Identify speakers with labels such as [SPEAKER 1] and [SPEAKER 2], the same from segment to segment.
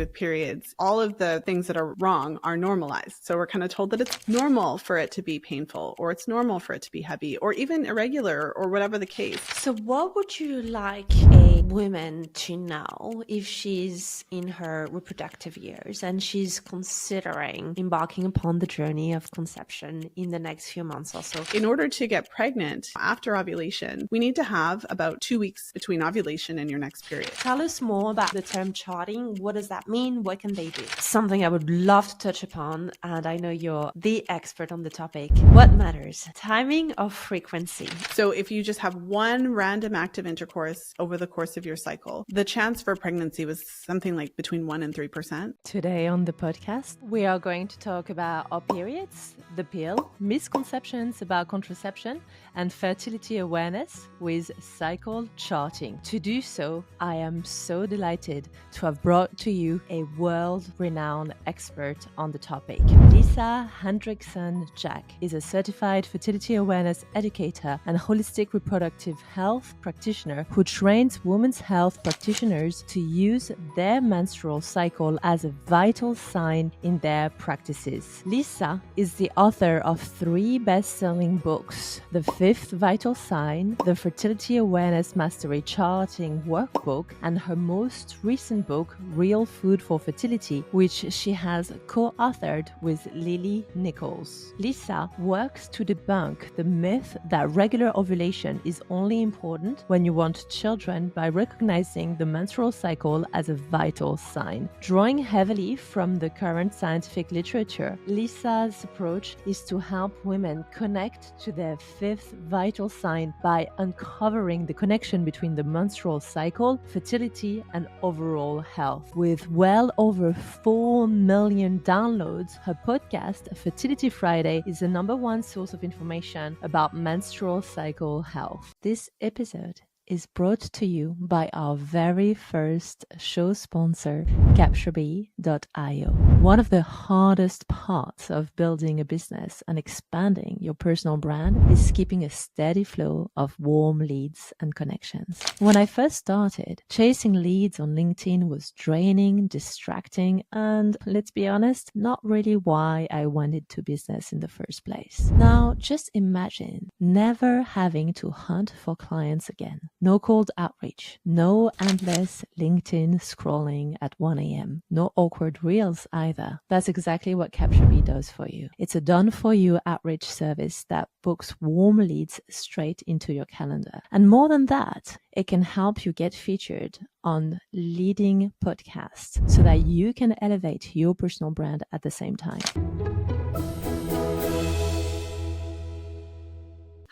[SPEAKER 1] do with periods, all of the things that are wrong are normalized. So we're kind of told that it's normal for it to be painful, or it's normal for it to be heavy, or even irregular, or whatever the case.
[SPEAKER 2] So what would you like a woman to know if she's in her reproductive years and she's considering embarking upon the journey of conception in the next few months or so?
[SPEAKER 1] In order to get pregnant after ovulation, we need to have about 2 weeks between ovulation and your next period.
[SPEAKER 2] Tell us more about the term charting. What does that mean? What can they do? Something I would love to touch upon, and I know you're the expert on the topic. What matters? Timing or frequency?
[SPEAKER 1] So if you just have one random active intercourse over the course of your cycle, the chance for pregnancy was something like between 1% and 3%.
[SPEAKER 3] Today on the podcast, we are going to talk about our periods, the pill, misconceptions about contraception, and fertility awareness with cycle charting. To do so, I am so delighted to have brought to you a world-renowned expert on the topic. Lisa Hendrickson-Jack is a certified fertility awareness educator and holistic reproductive health practitioner who trains women's health practitioners to use their menstrual cycle as a vital sign in their practices. Lisa is the author of 3 best-selling books: The Fifth Vital Sign, The Fertility Awareness Mastery Charting Workbook, and her most recent book, Real Food for Fertility, which she has co-authored with Lily Nichols. Lisa works to debunk the myth that regular ovulation is only important when you want children by recognizing the menstrual cycle as a vital sign. Drawing heavily from the current scientific literature, Lisa's approach is to help women connect to their 5th vital sign by uncovering the connection between the menstrual cycle, fertility, and overall health. With well over 4 million downloads, her podcast, Fertility Friday, is the #1 source of information about menstrual cycle health. This episode is brought to you by our very first show sponsor, capturebee.io. One of the hardest parts of building a business and expanding your personal brand is keeping a steady flow of warm leads and connections. When I first started, chasing leads on LinkedIn was draining, distracting, and let's be honest, not really why I went into business in the first place. Now, just imagine never having to hunt for clients again. No cold outreach, no endless LinkedIn scrolling at 1 a.m., no awkward reels either. That's exactly what CaptureBee does for you. It's a done-for-you outreach service that books warm leads straight into your calendar. And more than that, it can help you get featured on leading podcasts so that you can elevate your personal brand at the same time.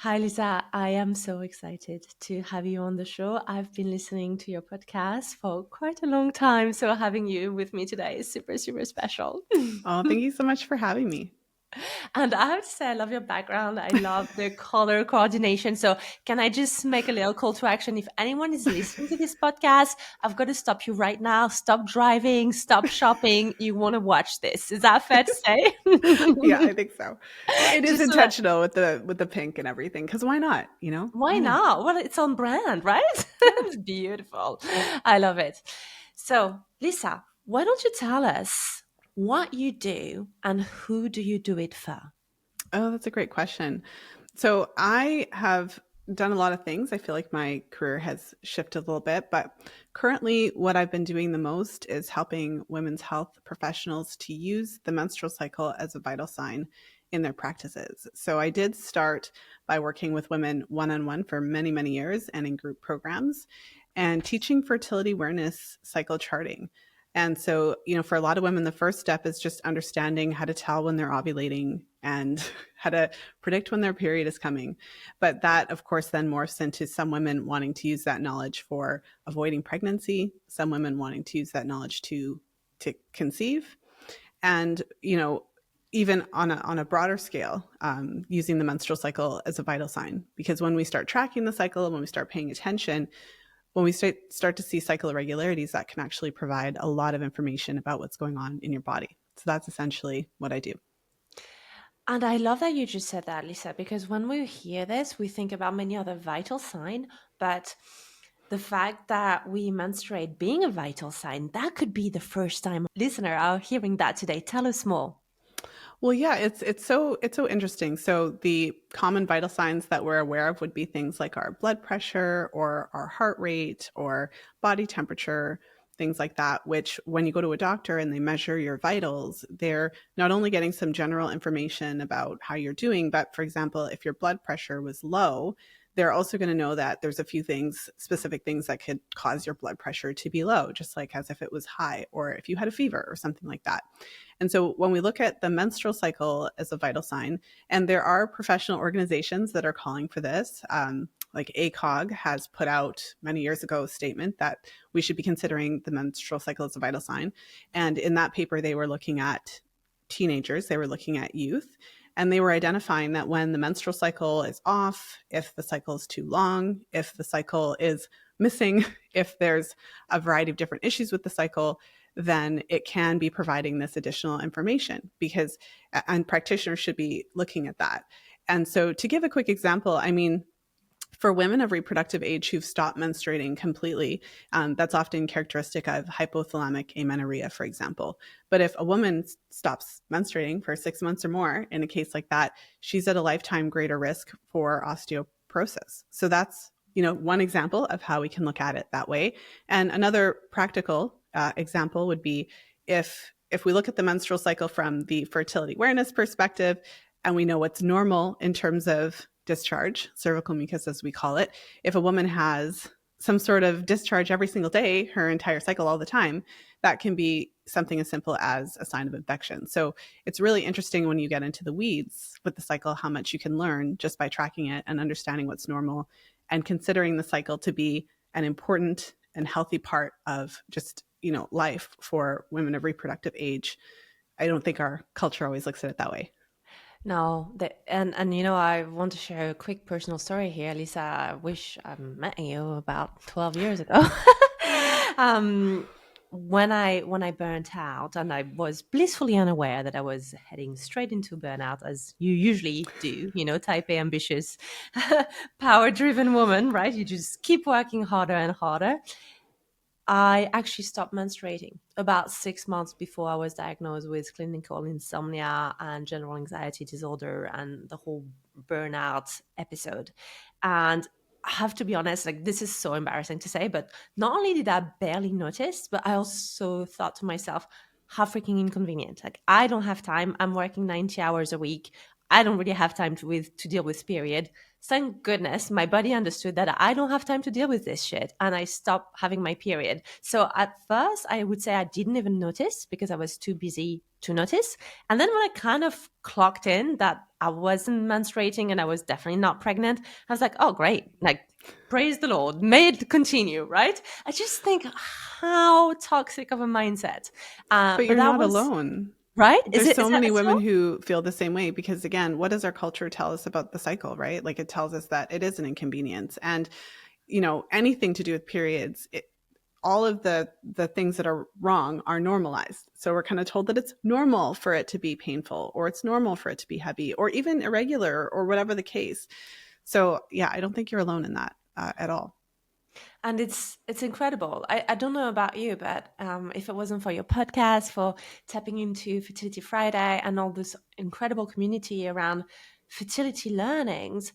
[SPEAKER 2] Hi, Lisa. I am so excited to have you on the show. I've been listening to your podcast for quite a long time, so having you with me today is super, super special.
[SPEAKER 1] Oh, thank you so much for having me.
[SPEAKER 2] And I have to say, I love your background. I love the color coordination. So can I just make a little call to action? If anyone is listening to this podcast, I've got to stop you right now. Stop driving, stop shopping. You want to watch this. Is that fair to say?
[SPEAKER 1] Yeah, I think so. It is intentional with the pink and everything, because why not, you know?
[SPEAKER 2] Why not? Well, it's on brand, right? It's beautiful. I love it. So, Lisa, why don't you tell us what you do and who do you do it for?
[SPEAKER 1] Oh, that's a great question. So I have done a lot of things. I feel like my career has shifted a little bit, but currently what I've been doing the most is helping women's health professionals to use the menstrual cycle as a vital sign in their practices. So I did start by working with women one-on-one for many, many years and in group programs and teaching fertility awareness cycle charting. And so, for a lot of women, the first step is just understanding how to tell when they're ovulating and how to predict when their period is coming. But that, of course, then morphs into some women wanting to use that knowledge for avoiding pregnancy, some women wanting to use that knowledge to conceive, and, even on a broader scale, using the menstrual cycle as a vital sign. Because when we start tracking the cycle and when we start paying attention, when we start to see cycle irregularities, that can actually provide a lot of information about what's going on in your body. So that's essentially what I do.
[SPEAKER 2] And I love that you just said that, Lisa, because when we hear this, we think about many other vital signs, but The fact that we menstruate being a vital sign, that could be the first time listener are hearing that today. Tell us more.
[SPEAKER 1] Well, yeah, it's so interesting. So the common vital signs that we're aware of would be things like our blood pressure or our heart rate or body temperature, things like that, which when you go to a doctor and they measure your vitals, they're not only getting some general information about how you're doing, but for example, if your blood pressure was low, they're also going to know that there's a few things, specific things that could cause your blood pressure to be low, just like as if it was high, or if you had a fever or something like that. And so when we look at the menstrual cycle as a vital sign, and there are professional organizations that are calling for this, like ACOG has put out many years ago a statement that we should be considering the menstrual cycle as a vital sign. And in that paper, they were looking at teenagers, they were looking at youth, and they were identifying that when the menstrual cycle is off, if the cycle is too long, if the cycle is missing, if there's a variety of different issues with the cycle, then it can be providing this additional information because, and practitioners should be looking at that. And so to give a quick example, I mean, for women of reproductive age who've stopped menstruating completely, that's often characteristic of hypothalamic amenorrhea, for example. But if a woman stops menstruating for 6 months or more, in a case like that, she's at a lifetime greater risk for osteoporosis. So that's, one example of how we can look at it that way. And another practical example would be if we look at the menstrual cycle from the fertility awareness perspective, and we know what's normal in terms of discharge, cervical mucus as we call it. If a woman has some sort of discharge every single day, her entire cycle all the time, that can be something as simple as a sign of infection. So it's really interesting when you get into the weeds with the cycle, how much you can learn just by tracking it and understanding what's normal and considering the cycle to be an important and healthy part of just, life for women of reproductive age. I don't think our culture always looks at it that way.
[SPEAKER 2] No, and I want to share a quick personal story here, Lisa. I wish I met you about 12 years ago. um, when I burnt out, and I was blissfully unaware that I was heading straight into burnout, as you usually do, type A ambitious, power-driven woman, right? You just keep working harder and harder. I actually stopped menstruating about 6 months before I was diagnosed with clinical insomnia and general anxiety disorder and the whole burnout episode. And I have to be honest, like this is so embarrassing to say, but not only did I barely notice, but I also thought to myself, how freaking inconvenient. Like I don't have time. I'm working 90 hours a week. I don't really have time to deal with period. Thank goodness my body understood that I don't have time to deal with this shit and I stopped having my period. So at first, I would say I didn't even notice because I was too busy to notice. And then when I kind of clocked in that I wasn't menstruating and I was definitely not pregnant, I was like, oh, great. Like, praise the Lord. May it continue, right? I just think how toxic of a mindset.
[SPEAKER 1] But
[SPEAKER 2] But
[SPEAKER 1] you're
[SPEAKER 2] that
[SPEAKER 1] not
[SPEAKER 2] was
[SPEAKER 1] alone.
[SPEAKER 2] right.
[SPEAKER 1] There's
[SPEAKER 2] Is
[SPEAKER 1] so
[SPEAKER 2] that
[SPEAKER 1] many
[SPEAKER 2] so?
[SPEAKER 1] women who feel the same way because, again, what does our culture tell us about the cycle, right? Like it tells us that it is an inconvenience. And, anything to do with periods, all of the things that are wrong are normalized. So we're kind of told that it's normal for it to be painful, or it's normal for it to be heavy, or even irregular, or whatever the case. So yeah, I don't think you're alone in that at all.
[SPEAKER 2] And it's incredible. I don't know about you, but if it wasn't for your podcast, for tapping into Fertility Friday and all this incredible community around fertility learnings,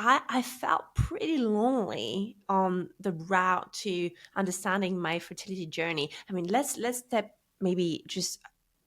[SPEAKER 2] I felt pretty lonely on the route to understanding my fertility journey. I mean, let's step maybe just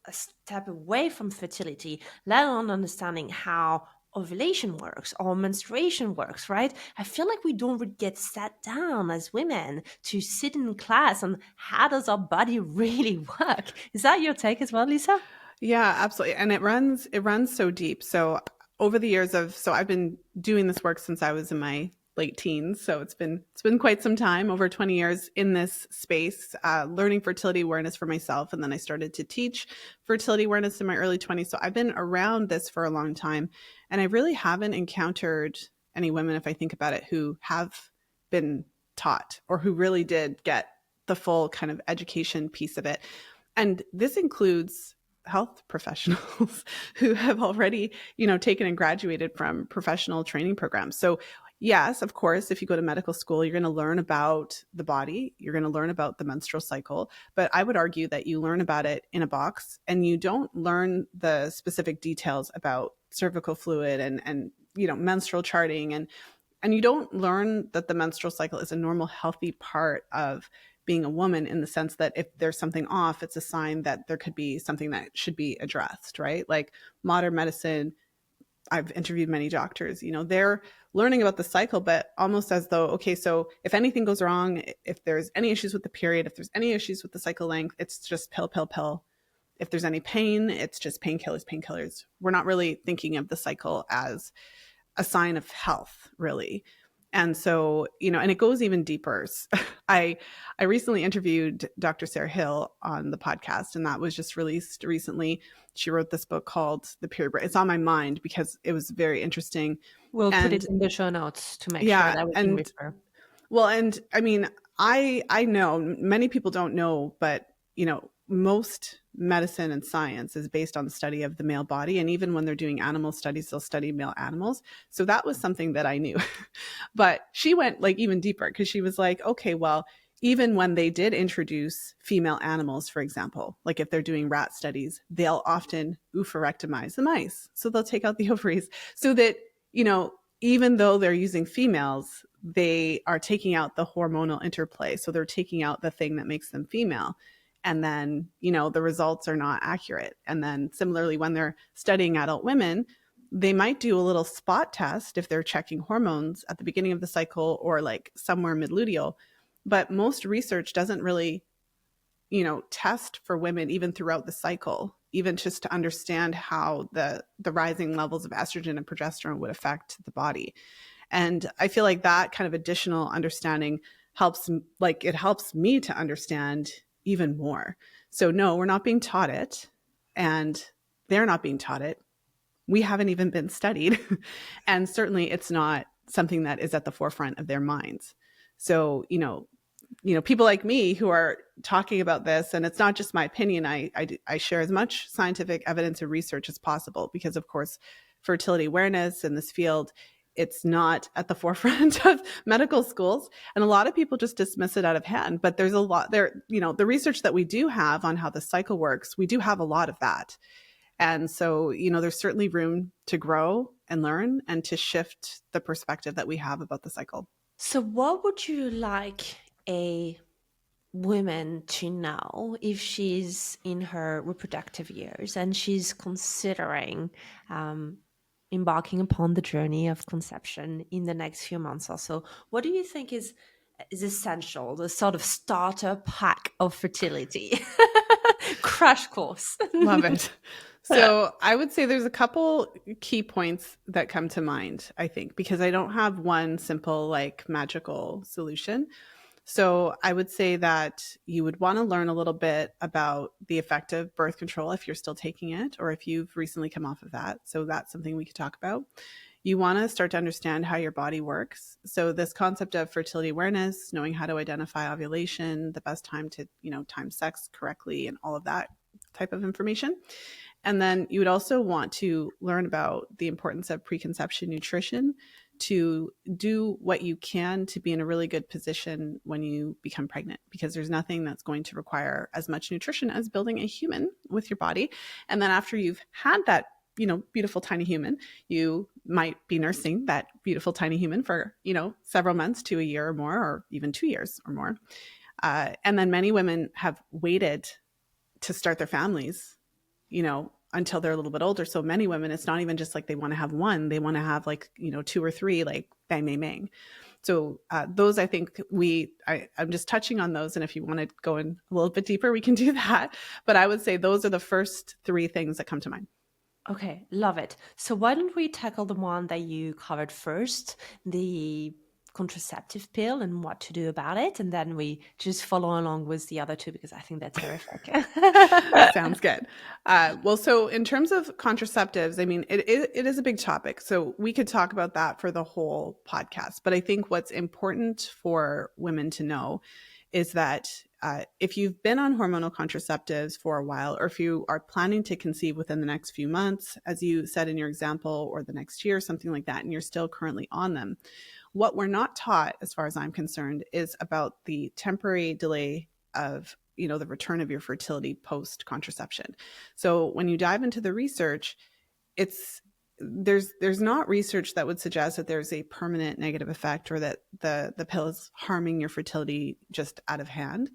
[SPEAKER 2] a step away from fertility, let alone understanding how ovulation works or menstruation works, right? I feel like we don't really get sat down as women to sit in class on how does our body really work. Is that your take as well, Lisa?
[SPEAKER 1] Yeah, absolutely. And it runs so deep. So over the years so I've been doing this work since I was in my late teens. So it's been quite some time, over 20 years in this space, learning fertility awareness for myself. And then I started to teach fertility awareness in my early 20s. So I've been around this for a long time. And I really haven't encountered any women, if I think about it, who have been taught or who really did get the full kind of education piece of it. And this includes health professionals who have already, taken and graduated from professional training programs. So Yes, of course, if you go to medical school, you're going to learn about the body, you're going to learn about the menstrual cycle, but I would argue that you learn about it in a box and you don't learn the specific details about cervical fluid and menstrual charting, and you don't learn that the menstrual cycle is a normal healthy part of being a woman, in the sense that if there's something off, it's a sign that there could be something that should be addressed, right? Like modern medicine, I've interviewed many doctors, they're learning about the cycle, but almost as though, okay, so if anything goes wrong, if there's any issues with the period, if there's any issues with the cycle length, it's just pill, pill, pill. If there's any pain, it's just painkillers, painkillers. We're not really thinking of the cycle as a sign of health, really. And so, and it goes even deeper. I recently interviewed Dr. Sarah Hill on the podcast, and that was just released recently. She wrote this book called The Period Break. It's on my mind because it was very interesting.
[SPEAKER 2] We'll put it
[SPEAKER 1] And
[SPEAKER 2] in the show notes to make sure
[SPEAKER 1] yeah,
[SPEAKER 2] that we can
[SPEAKER 1] and
[SPEAKER 2] refer.
[SPEAKER 1] well, and I mean, I know many people don't know, but most medicine and science is based on the study of the male body. And even when they're doing animal studies, they'll study male animals. So that was something that I knew. But she went like even deeper, because she was like, okay, well, even when they did introduce female animals, for example, like if they're doing rat studies, they'll often oophorectomize the mice. So they'll take out the ovaries so that, even though they're using females, they are taking out the hormonal interplay. So they're taking out the thing that makes them female. And then, the results are not accurate. And then similarly, when they're studying adult women, they might do a little spot test if they're checking hormones at the beginning of the cycle or like somewhere mid-luteal. But most research doesn't really, test for women even throughout the cycle, even just to understand how the rising levels of estrogen and progesterone would affect the body. And I feel like that kind of additional understanding helps me to understand even more. So no, we're not being taught it, and they're not being taught it. We haven't even been studied. And certainly it's not something that is at the forefront of their minds. So, people like me who are talking about this, and it's not just my opinion, I share as much scientific evidence and research as possible, because of course, fertility awareness in this field, it's not at the forefront of medical schools. And a lot of people just dismiss it out of hand. But there's a lot there, the research that we do have on how the cycle works, we do have a lot of that. And so, there's certainly room to grow and learn and to shift the perspective that we have about the cycle.
[SPEAKER 2] So what would you like a woman to know if she's in her reproductive years and she's considering embarking upon the journey of conception in the next few months or so? What do you think is essential, the sort of starter pack of fertility? Crash course.
[SPEAKER 1] Love it. So I would say there's a couple key points that come to mind, I think, because I don't have one simple, like magical solution. So I would say that you would want to learn a little bit about the effect of birth control if you're still taking it, or if you've recently come off of that. So that's something we could talk about. You want to start to understand how your body works. So this concept of fertility awareness, knowing how to identify ovulation, the best time to, time sex correctly, and all of that type of information. And then you would also want to learn about the importance of preconception nutrition, to do what you can to be in a really good position when you become pregnant, because there's nothing that's going to require as much nutrition as building a human with your body. And then after you've had that, beautiful tiny human, you might be nursing that beautiful tiny human for, several months to a year or more, or even 2 years or more. And then many women have waited to start their families, until they're a little bit older. So many women, it's not even just like they want to have one, they want to have like, 2 or 3, like bang, bang, bang. So those, I think I'm just touching on those. And if you want to go in a little bit deeper, we can do that. But I would say those are the first 3 things that come to mind.
[SPEAKER 2] Okay, love it. So why don't we tackle the one that you covered first, the contraceptive pill and what to do about it, and then we just follow along with the other 2, because I think they're terrific.
[SPEAKER 1] Sounds good. Well, so in terms of contraceptives, I mean, it is a big topic. So we could talk about that for the whole podcast. But I think what's important for women to know is that if you've been on hormonal contraceptives for a while, or if you are planning to conceive within the next few months, as you said in your example, or the next year, something like that, and you're still currently on them, What we're not taught, as far as I'm concerned, is about the temporary delay of, the return of your fertility post contraception. So when you dive into the research, there's not research that would suggest that there's a permanent negative effect, or that the pill is harming your fertility just out of hand.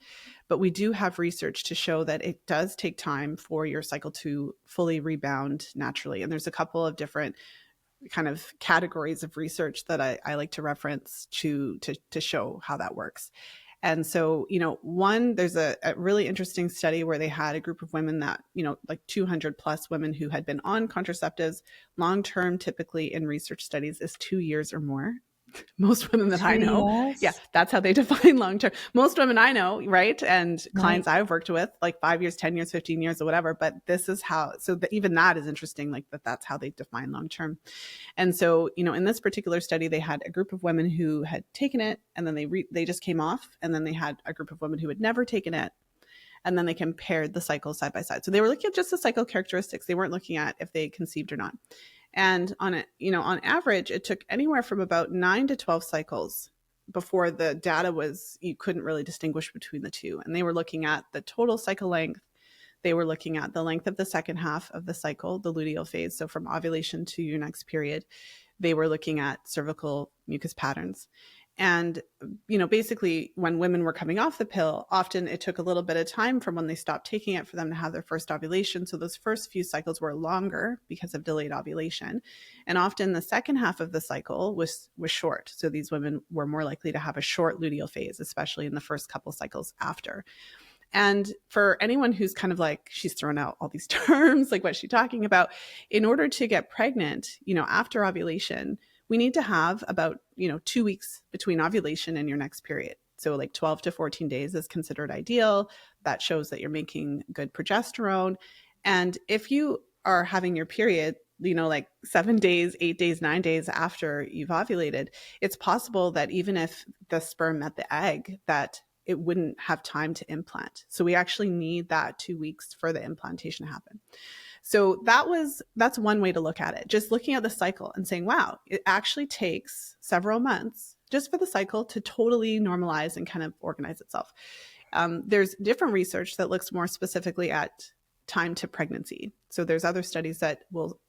[SPEAKER 1] But we do have research to show that it does take time for your cycle to fully rebound naturally. And there's a couple of different kind of categories of research that I like to reference to show how that works. And so, there's a really interesting study where they had a group of women that, like 200 plus women who had been on contraceptives. Long term, typically in research studies, is 2 years or more. Most women that I know, yeah, that's how they define long term. Most women I know, right? And clients I've worked with, like 5 years, 10 years, 15 years, or whatever. But this is how, even that is interesting, like that's how they define long term. And so, in this particular study, they had a group of women who had taken it, and then they just came off. And then they had a group of women who had never taken it. And then they compared the cycles side by side. So they were looking at just the cycle characteristics. They weren't looking at if they conceived or not. And on average, it took anywhere from about 9 to 12 cycles before the data you couldn't really distinguish between the two. And they were looking at the total cycle length. They were looking at the length of the second half of the cycle, the luteal phase. So from ovulation to your next period. They were looking at cervical mucus patterns. And, basically when women were coming off the pill, often it took a little bit of time from when they stopped taking it for them to have their first ovulation. So those first few cycles were longer because of delayed ovulation. And often the second half of the cycle was short. So these women were more likely to have a short luteal phase, especially in the first couple cycles after. And for anyone who's kind of like, she's thrown out all these terms, like what's she talking about? In order to get pregnant, after ovulation, we need to have about, 2 weeks between ovulation and your next period. So like 12 to 14 days is considered ideal. That shows that you're making good progesterone. And if you are having your period, like 7 days, 8 days, 9 days after you've ovulated, it's possible that even if the sperm met the egg, that it wouldn't have time to implant. So we actually need that 2 weeks for the implantation to happen. So that's one way to look at it. Just looking at the cycle and saying, wow, it actually takes several months just for the cycle to totally normalize and kind of organize itself. There's different research that looks more specifically at time to pregnancy. So there's other studies that will,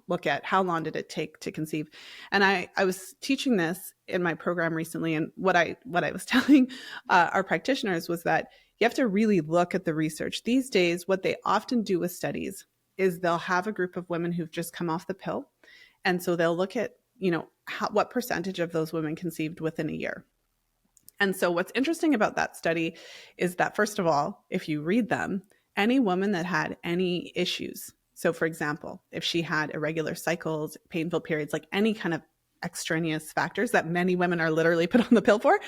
[SPEAKER 1] look at how long did it take to conceive. And I was teaching this in my program recently. And what I was telling our practitioners was that you have to really look at the research. These days, what they often do with studies is they'll have a group of women who've just come off the pill. And so they'll look at, what percentage of those women conceived within a year. And so what's interesting about that study is that, first of all, if you read them, any woman that had any issues, so for example, if she had irregular cycles, painful periods, like any kind of extraneous factors that many women are literally put on the pill for,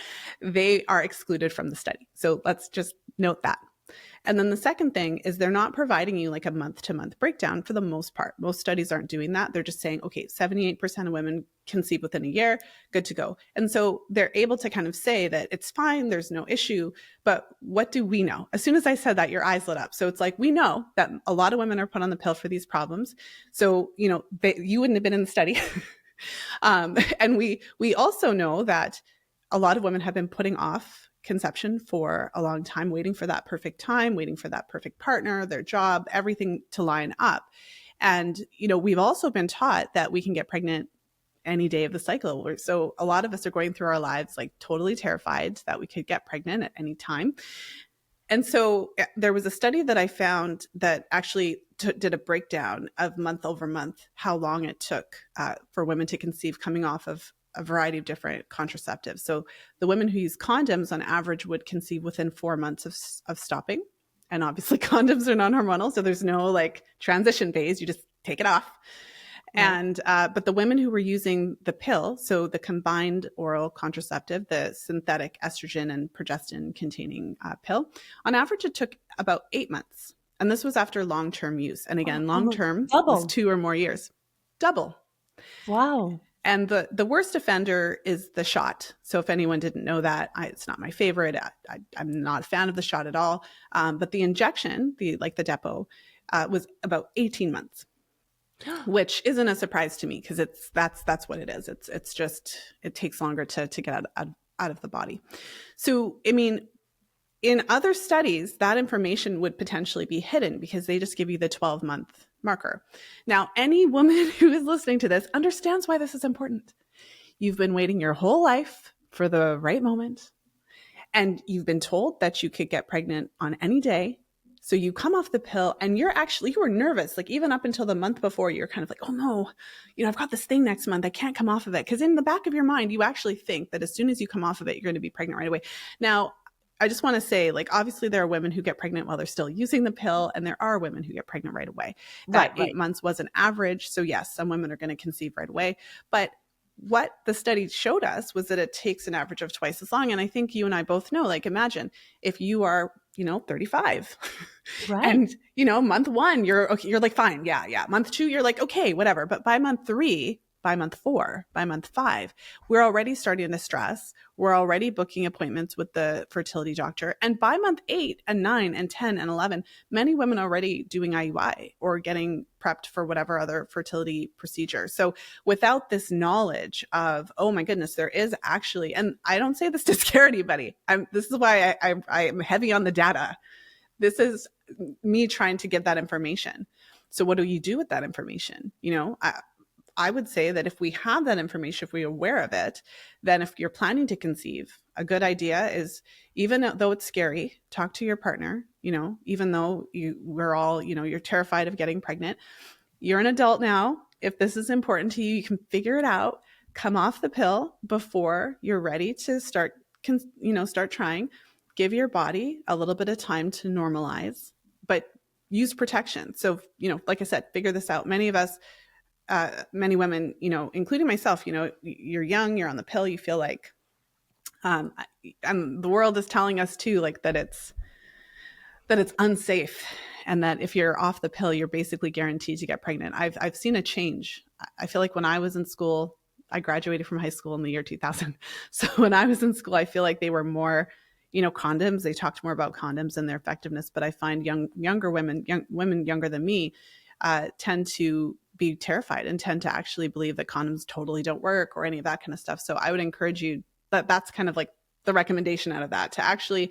[SPEAKER 1] they are excluded from the study. So let's just note that. And then the second thing is they're not providing you like a month-to-month breakdown for the most part. Most studies aren't doing that. They're just saying, okay, 78% of women conceive within a year, good to go. And so they're able to kind of say that it's fine, there's no issue. But what do we know? As soon as I said that, your eyes lit up. So it's like, we know that a lot of women are put on the pill for these problems. So, you wouldn't have been in the study. And we also know that a lot of women have been putting off conception for a long time, waiting for that perfect time, waiting for that perfect partner, their job, everything to line up. And, we've also been taught that we can get pregnant any day of the cycle. So a lot of us are going through our lives like totally terrified that we could get pregnant at any time. And so there was a study that I found that actually did a breakdown of month over month, how long it took for women to conceive coming off of a variety of different contraceptives. So the women who use condoms on average would conceive within 4 months of stopping. And obviously condoms are non-hormonal, so there's no like transition phase. You just take it off. Right. And but the women who were using the pill, so the combined oral contraceptive, the synthetic estrogen and progestin containing pill, on average it took about 8 months. And this was after long-term use. And again, long-term was 2 or more years. Double.
[SPEAKER 2] Wow.
[SPEAKER 1] And the worst offender is the shot. So if anyone didn't know that, it's not my favorite. I'm not a fan of the shot at all. But the injection, the depot, was about 18 months. which isn't a surprise to me because that's what it is. It's just, it takes longer to get out of the body. So, I mean, in other studies, that information would potentially be hidden because they just give you the 12-month marker. Now, any woman who is listening to this understands why this is important. You've been waiting your whole life for the right moment, and you've been told that you could get pregnant on any day. So you come off the pill and you were nervous. Like even up until the month before, you're kind of like, oh no, I've got this thing next month. I can't come off of it. Because in the back of your mind, you actually think that as soon as you come off of it, you're going to be pregnant right away. Now, I just want to say, like, obviously there are women who get pregnant while they're still using the pill, and there are women who get pregnant right away. That 8 months was an average. So yes, some women are going to conceive right away. But what the study showed us was that it takes an average of twice as long. And I think you and I both know, like, imagine if you are, 35 and, month 1, you're okay. You're like, fine. Yeah. Month 2, you're like, okay, whatever. But by month 3, by month 4, by month 5, we're already starting to stress. We're already booking appointments with the fertility doctor. And by month 8 and 9 and 10 and 11, many women are already doing IUI or getting prepped for whatever other fertility procedure. So without this knowledge of, oh my goodness, there is actually, and I don't say this to scare anybody. This is why I am heavy on the data. This is me trying to give that information. So what do you do with that information? I would say that if we have that information, if we're aware of it, then if you're planning to conceive, a good idea is, even though it's scary, talk to your partner, even though we're all, you're terrified of getting pregnant. You're an adult now. If this is important to you, you can figure it out. Come off the pill before you're ready to start trying. Give your body a little bit of time to normalize, but use protection. So, like I said, figure this out. Many of us, many women, including myself, you're young, you're on the pill, you feel like, and the world is telling us too, like that it's unsafe, and that if you're off the pill, you're basically guaranteed to get pregnant. I've seen a change. I feel like when I was in school, I graduated from high school in the year 2000. So when I was in school, I feel like they were more, condoms. They talked more about condoms and their effectiveness. But I find younger women younger than me, tend to be terrified and tend to actually believe that condoms totally don't work or any of that kind of stuff. So I would encourage you, that's kind of like the recommendation out of that, to actually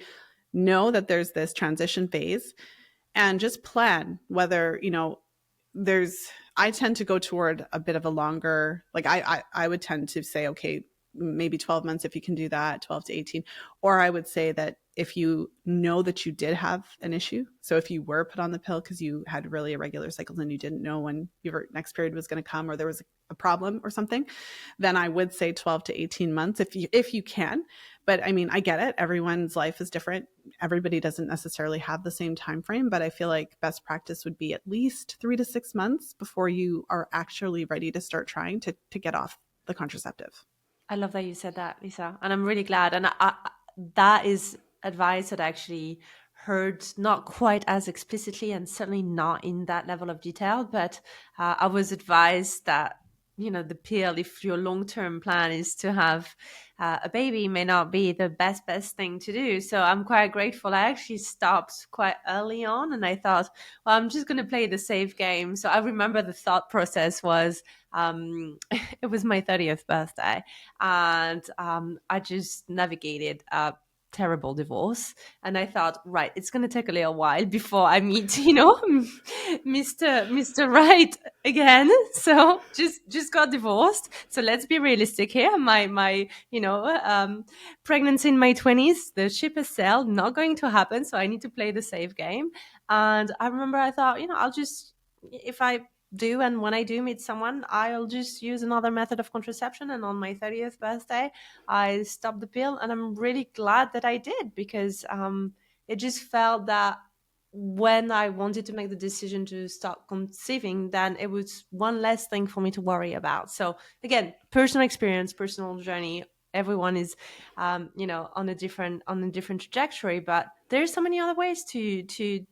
[SPEAKER 1] know that there's this transition phase and just plan whether, I tend to go toward a bit of a longer, like I would tend to say, okay, maybe 12 months if you can do that, 12 to 18. Or I would say that if you know that you did have an issue, so if you were put on the pill because you had really irregular cycles and you didn't know when your next period was going to come, or there was a problem or something, then I would say 12 to 18 months if you can. But I mean, I get it. Everyone's life is different. Everybody doesn't necessarily have the same time frame, but I feel like best practice would be at least 3 to 6 months before you are actually ready to start trying to get off the contraceptive.
[SPEAKER 2] I love that you said that, Lisa, and I'm really glad. And that is advice that I actually heard, not quite as explicitly and certainly not in that level of detail, but I was advised that, the pill, if your long-term plan is to have a baby, may not be the best thing to do. So I'm quite grateful. I actually stopped quite early on, and I thought, well, I'm just going to play the safe game. So I remember the thought process was, it was my 30th birthday, and I just navigated a terrible divorce, and I thought, right, it's going to take a little while before I meet, Mr. Right again. So just got divorced. So let's be realistic here. My pregnancy in my 20s, the ship has sailed, not going to happen. So I need to play the safe game. And I remember I thought, I'll just, if I do, and when I do meet someone, I'll just use another method of contraception. And on my 30th birthday, I stopped the pill, and I'm really glad that I did, because it just felt that when I wanted to make the decision to start conceiving, then it was one less thing for me to worry about. So again, personal experience, personal journey. Everyone is, on a different trajectory, but there's so many other ways to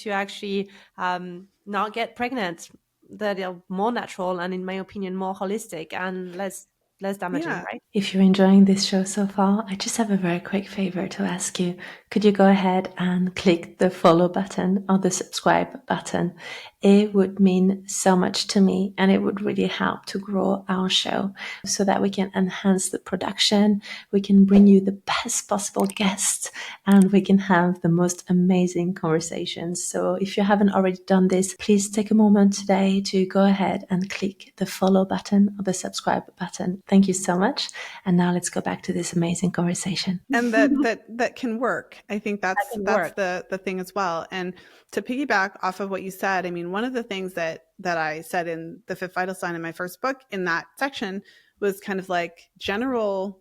[SPEAKER 2] actually not get pregnant that are more natural and, in my opinion, more holistic and less damaging, right?
[SPEAKER 3] If you're enjoying this show so far, I just have a very quick favor to ask you. Could you go ahead and click the follow button or the subscribe button?
[SPEAKER 2] it would mean so much to me, and it would really help to grow our show so that we can enhance the production, we can bring you the best possible guests, and we can have the most amazing conversations. So if you haven't already done this, please take a moment today to go ahead and click the follow button or the subscribe button. Thank you so much. And now let's go back to this amazing conversation.
[SPEAKER 1] And that can work. I think
[SPEAKER 2] That
[SPEAKER 1] that's
[SPEAKER 2] can
[SPEAKER 1] that's
[SPEAKER 2] work.
[SPEAKER 1] the thing as well. And to piggyback off of what you said, I mean, one of the things that I said in the Fifth Vital Sign in my first book in that section was kind of like general,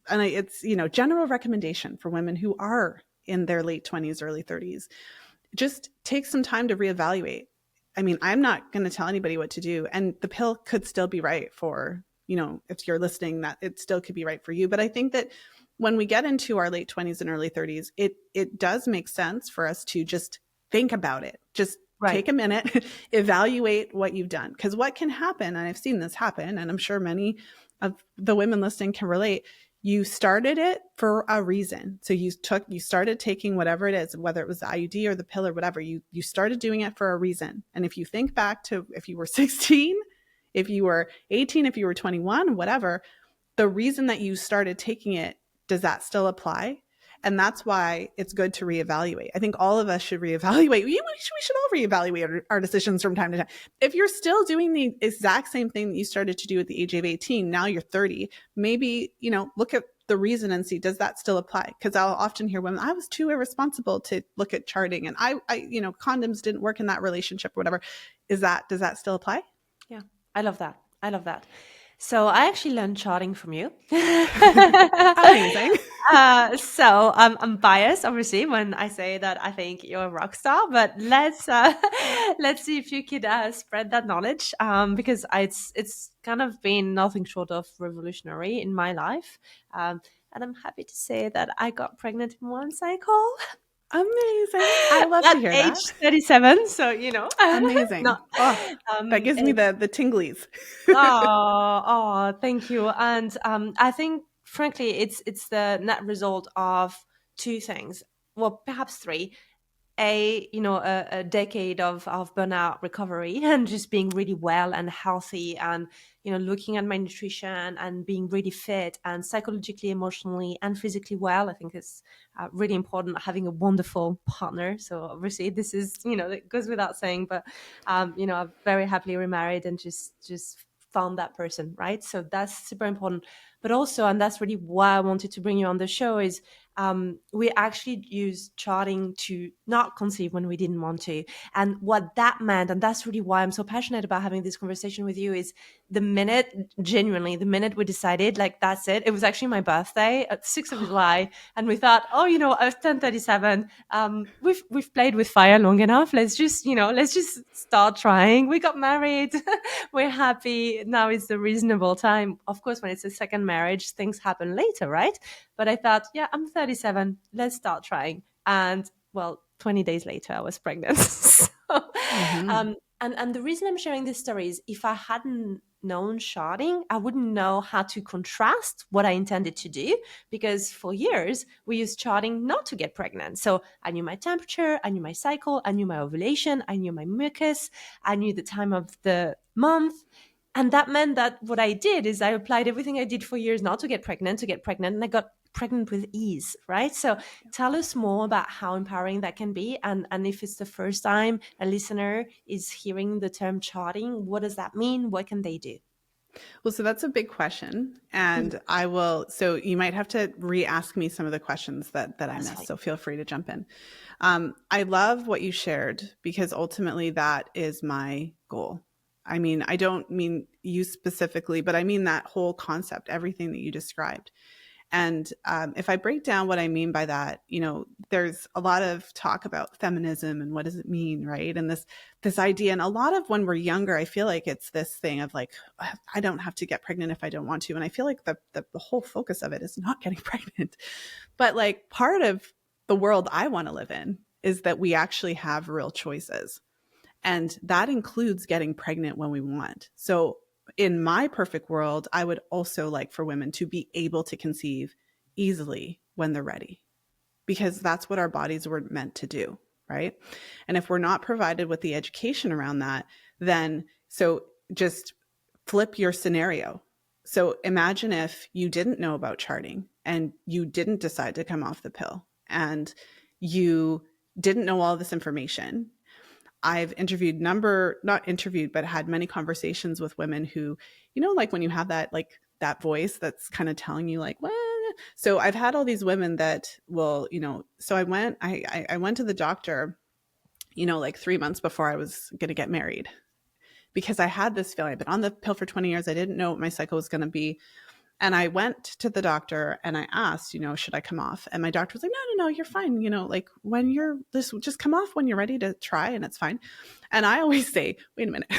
[SPEAKER 1] and it's, general recommendation for women who are in their late 20s, early 30s. Just take some time to reevaluate. I mean, I'm not going to tell anybody what to do, and the pill could still be right for, if you're listening, that it still could be right for you. But I think that when we get into our late 20s and early 30s, it does make sense for us to just think about it. Just take a minute, evaluate what you've done. Because what can happen, and I've seen this happen, and I'm sure many of the women listening can relate, you started it for a reason. So you started taking whatever it is, whether it was the IUD or the pill or whatever, you started doing it for a reason. And if you think back to if you were 16, if you were 18, if you were 21, whatever, the reason that you started taking it, does that still apply? And that's why it's good to reevaluate. I think all of us should reevaluate. We should all reevaluate our decisions from time to time. If you're still doing the exact same thing that you started to do at the age of 18, now you're 30, maybe, look at the reason and see, does that still apply? Because I'll often hear women, I was too irresponsible to look at charting, and I condoms didn't work in that relationship or whatever. Does that still apply?
[SPEAKER 2] Yeah, I love that. I love that. So I actually learned charting from you.
[SPEAKER 1] Amazing.
[SPEAKER 2] So I'm biased, obviously, when I say that I think you're a rock star. But let's see if you could spread that knowledge, because it's kind of been nothing short of revolutionary in my life. And I'm happy to say that I got pregnant in one cycle.
[SPEAKER 1] Amazing. I love
[SPEAKER 2] At
[SPEAKER 1] to hear
[SPEAKER 2] age
[SPEAKER 1] that.
[SPEAKER 2] 37. So
[SPEAKER 1] Amazing.
[SPEAKER 2] no,
[SPEAKER 1] That gives me the tinglies.
[SPEAKER 2] Thank you. And I think, frankly, it's the net result of two things. Well, perhaps three. A decade of burnout recovery and just being really well and healthy, and looking at my nutrition and being really fit and psychologically, emotionally, and physically well. I think it's really important having a wonderful partner. So obviously this is it goes without saying, but I'm very happily remarried and just found that person, right? So that's super important. But also, and that's really why I wanted to bring you on the show, is we actually used charting to not conceive when we didn't want to. And what that meant, and that's really why I'm so passionate about having this conversation with you, is the minute we decided, like, that's it. It was actually my birthday at 6th of July. And we thought, I've turned 37. We've played with fire long enough. Let's just start trying. We got married. We're happy. Now is the reasonable time. Of course, when it's a second marriage, things happen later, right? But I thought, yeah, I'm 37. Let's start trying. And well, 20 days later, I was pregnant. So, and the reason I'm sharing this story is, if I hadn't known charting, I wouldn't know how to contrast what I intended to do, because for years we used charting not to get pregnant. So I knew my temperature, I knew my cycle, I knew my ovulation, I knew my mucus, I knew the time of the month. And that meant that what I did is I applied everything I did for years not to get pregnant, and I got pregnant with ease, right? So tell us more about how empowering that can be. And if it's the first time a listener is hearing the term charting, what does that mean? What can they do?
[SPEAKER 1] Well, so that's a big question. And so you might have to re-ask me some of the questions that I missed.
[SPEAKER 2] Fine.
[SPEAKER 1] So feel free to jump in. I love what you shared, because ultimately that is my goal. I mean, I don't mean you specifically, but I mean that whole concept, everything that you described. And if I break down what I mean by that, there's a lot of talk about feminism and what does it mean, right? And this idea, and a lot of when we're younger, I feel like it's this thing of like, I don't have to get pregnant if I don't want to. And I feel like the whole focus of it is not getting pregnant. But like, part of the world I want to live in is that we actually have real choices. And that includes getting pregnant when we want. So in my perfect world, I would also like for women to be able to conceive easily when they're ready, because that's what our bodies were meant to do. right? And if we're not provided with the education around that, then so just flip your scenario. So imagine if you didn't know about charting and you didn't decide to come off the pill and you didn't know all this information. I've interviewed not interviewed, but had many conversations with women who, like when you have that, like that voice that's kind of telling you like, well, so I've had all these women that will, so I went to the doctor, like 3 months before I was going to get married because I had this feeling. I've been on the pill for 20 years. I didn't know what my cycle was going to be. And I went to the doctor and I asked, should I come off? And my doctor was like, no, you're fine. Like when you're this, just come off when you're ready to try and it's fine. And I always say, wait a minute,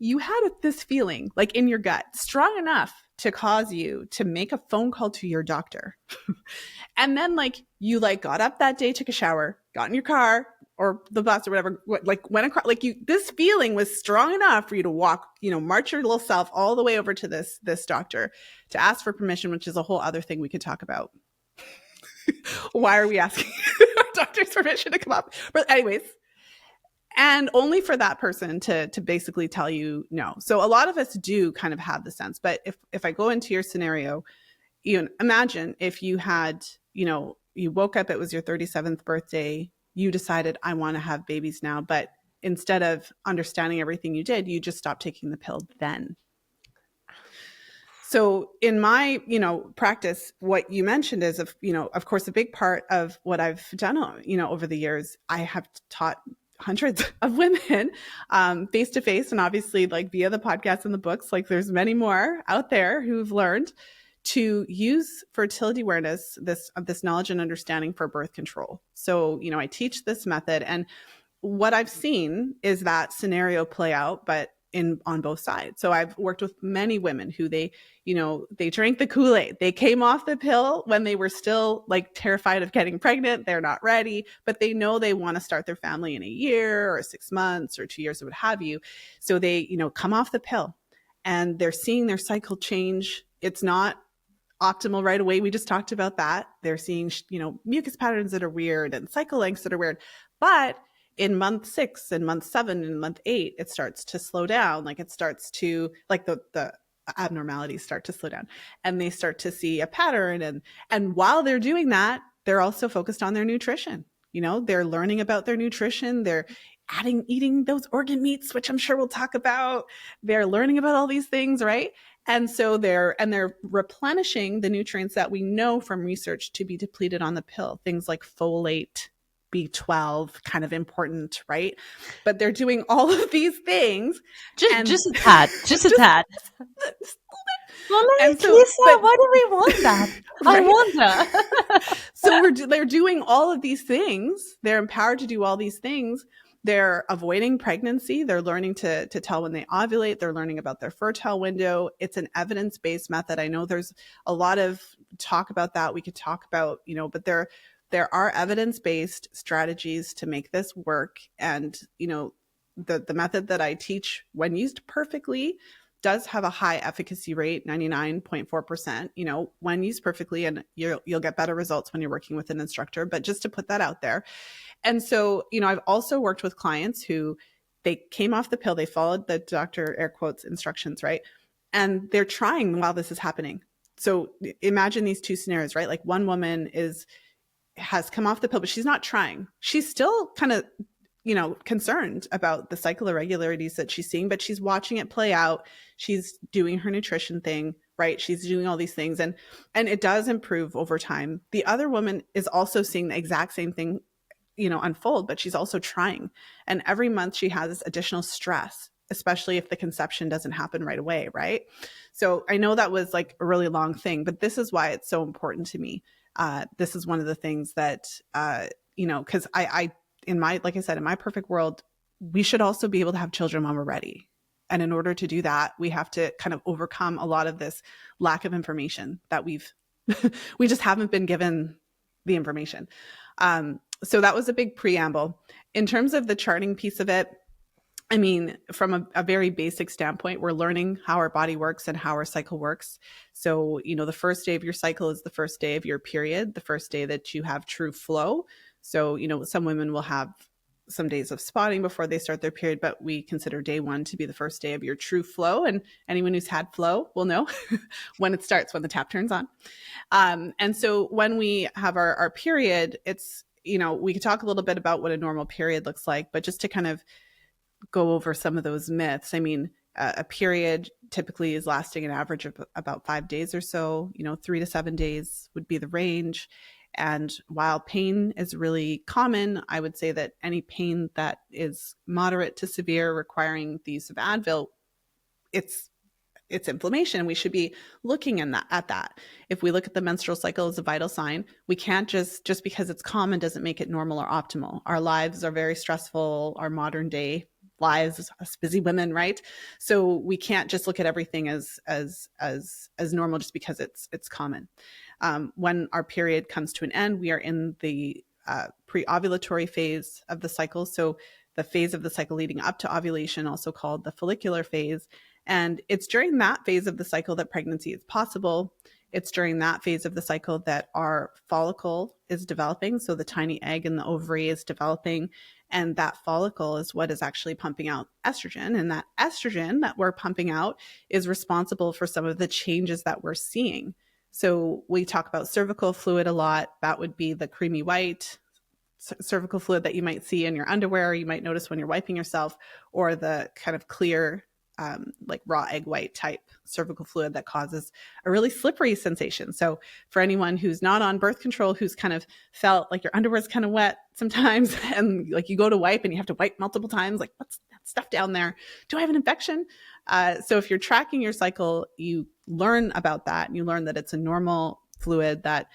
[SPEAKER 1] you had this feeling like in your gut strong enough to cause you to make a phone call to your doctor. And then like you like got up that day, took a shower, got in your car or the bus or whatever, like went across, like this feeling was strong enough for you to walk, march your little self all the way over to this doctor to ask for permission, which is a whole other thing we could talk about. Why are we asking our doctor's permission to come up? But anyways, and only for that person to basically tell you no. So a lot of us do kind of have the sense, but if I go into your scenario, imagine if you had, you woke up, it was your 37th birthday, you decided I want to have babies now, but instead of understanding everything you did, you just stopped taking the pill then. So in my, practice, what you mentioned is, of course, a big part of what I've done, over the years, I have taught hundreds of women face to face, and obviously like via the podcast and the books, like there's many more out there who've learned to use fertility awareness, this knowledge and understanding for birth control. So, I teach this method, and what I've seen is that scenario play out, but on both sides. So I've worked with many women who they drank the Kool-Aid. They came off the pill when they were still like terrified of getting pregnant. They're not ready, but they know they want to start their family in a year or 6 months or 2 years or what have you. So they, come off the pill and they're seeing their cycle change. It's not optimal right away. We just talked about that. They're seeing, mucus patterns that are weird and cycle lengths that are weird. But in month 6 and month 7 and month 8, it starts to slow down. Like it starts to, like the abnormalities start to slow down and they start to see a pattern. And while they're doing that, they're also focused on their nutrition. They're learning about their nutrition. They're eating those organ meats, which I'm sure we'll talk about. They're learning about all these things, right? And so they're replenishing the nutrients that we know from research to be depleted on the pill. Things like folate, B12, kind of important, right? But they're doing all of these things.
[SPEAKER 2] Just a tad. Well,
[SPEAKER 1] and so,
[SPEAKER 2] Lisa, why do we want that?
[SPEAKER 1] Right?
[SPEAKER 2] I wonder.
[SPEAKER 1] So they're doing all of these things. They're empowered to do all these things. They're avoiding pregnancy. They're learning to tell when they ovulate. They're learning about their fertile window. It's an evidence-based method. I know there's a lot of talk about that. We could talk about, but there are evidence-based strategies to make this work. And, the method that I teach, when used perfectly, does have a high efficacy rate, 99.4%, when used perfectly, and you'll get better results when you're working with an instructor, but just to put that out there. And so, I've also worked with clients who they came off the pill, they followed the doctor, air quotes, instructions, right? And they're trying while this is happening. So imagine these two scenarios, right? Like one woman has come off the pill, but she's not trying. She's still kind of, concerned about the cycle irregularities that she's seeing, but she's watching it play out. She's doing her nutrition thing, right? She's doing all these things and it does improve over time. The other woman is also seeing the exact same thing, unfold, but she's also trying. And every month she has this additional stress, especially if the conception doesn't happen right away, right? So I know that was like a really long thing, but this is why it's so important to me. This is one of the things that, because like I said, in my perfect world, we should also be able to have children when we're ready. And in order to do that, we have to kind of overcome a lot of this lack of information that we just haven't been given the information. So that was a big preamble. In terms of the charting piece of it, I mean, from a very basic standpoint, we're learning how our body works and how our cycle works. So, the first day of your cycle is the first day of your period, the first day that you have true flow. So, some women will have some days of spotting before they start their period, but we consider day 1 to be the first day of your true flow. And anyone who's had flow will know when it starts, when the tap turns on. And so when we have our period, it's, we could talk a little bit about what a normal period looks like, but just to kind of go over some of those myths. I mean, a period typically is lasting an average of about 5 days or so. 3 to 7 days would be the range. And while pain is really common, I would say that any pain that is moderate to severe requiring the use of Advil, it's inflammation. We should be looking at that. If we look at the menstrual cycle as a vital sign, we can't just because it's common doesn't make it normal or optimal. Our lives are very stressful, our modern day lives as busy women, right? So we can't just look at everything as normal just because it's common. When our period comes to an end, we are in the pre-ovulatory phase of the cycle. So the phase of the cycle leading up to ovulation, also called the follicular phase. And it's during that phase of the cycle that pregnancy is possible. It's during that phase of the cycle that our follicle is developing. So the tiny egg in the ovary is developing. And that follicle is what is actually pumping out estrogen. And that estrogen that we're pumping out is responsible for some of the changes that we're seeing. So we talk about cervical fluid a lot. That would be the creamy white cervical fluid that you might see in your underwear, you might notice when you're wiping yourself, or the kind of clear, like raw egg white type cervical fluid that causes a really slippery sensation. So for anyone who's not on birth control, who's kind of felt like your underwear is kind of wet sometimes, and like you go to wipe and you have to wipe multiple times, like what's that stuff down there? Do I have an infection? So if you're tracking your cycle, you learn about that, and you learn that it's a normal fluid that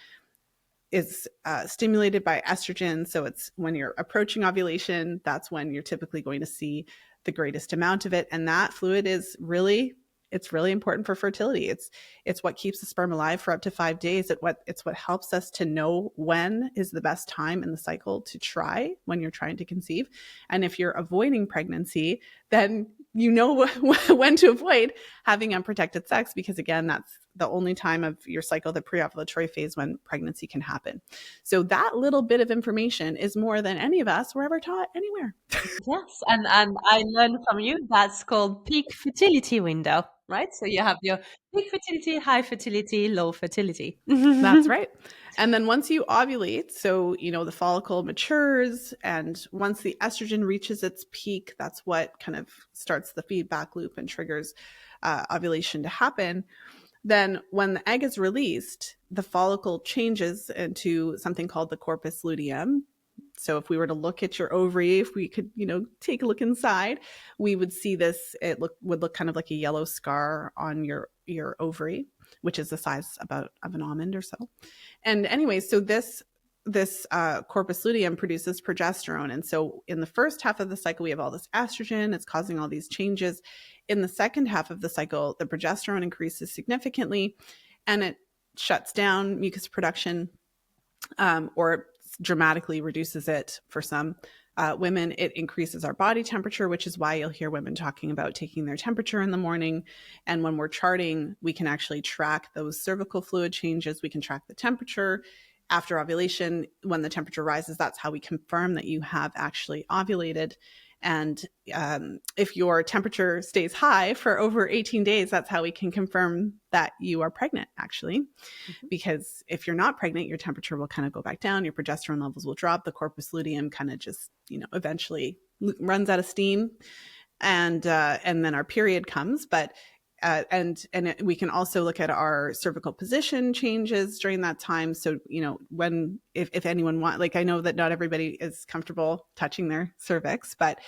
[SPEAKER 1] is stimulated by estrogen. So it's when you're approaching ovulation, that's when you're typically going to see the greatest amount of it. And that fluid is really, it's really important for fertility. It's what keeps the sperm alive for up to 5 days. It's what helps us to know when is the best time in the cycle to try when you're trying to conceive. And if you're avoiding pregnancy, then you know when to avoid having unprotected sex, because again, that's the only time of your cycle, the pre-ovulatory phase, when pregnancy can happen. So that little bit of information is more than any of us were ever taught anywhere.
[SPEAKER 2] Yes, and I learned from you that's called peak fertility window, right? So you have your peak fertility, high fertility, low fertility.
[SPEAKER 1] That's right. And then once you ovulate, so, the follicle matures, and once the estrogen reaches its peak, that's what kind of starts the feedback loop and triggers ovulation to happen. Then when the egg is released, the follicle changes into something called the corpus luteum. So if we were to look at your ovary, if we could, take a look inside, we would see this. It would look kind of like a yellow scar on your ovary, which is the size of an almond or so. And anyway, so this corpus luteum produces progesterone. And so in the first half of the cycle, we have all this estrogen. It's causing all these changes. In the second half of the cycle, the progesterone increases significantly, and it shuts down mucus production, or dramatically reduces it for some women. It increases our body temperature, which is why you'll hear women talking about taking their temperature in the morning. And when we're charting, we can actually track those cervical fluid changes. We can track the temperature after ovulation. When the temperature rises, that's how we confirm that you have actually ovulated. And if your temperature stays high for over 18 days, that's how we can confirm that you are pregnant, actually. Mm-hmm. Because if you're not pregnant, your temperature will kind of go back down, your progesterone levels will drop, the corpus luteum kind of just, eventually runs out of steam, and then our period comes. But we can also look at our cervical position changes during that time. So, if anyone like, I know that not everybody is comfortable touching their cervix, but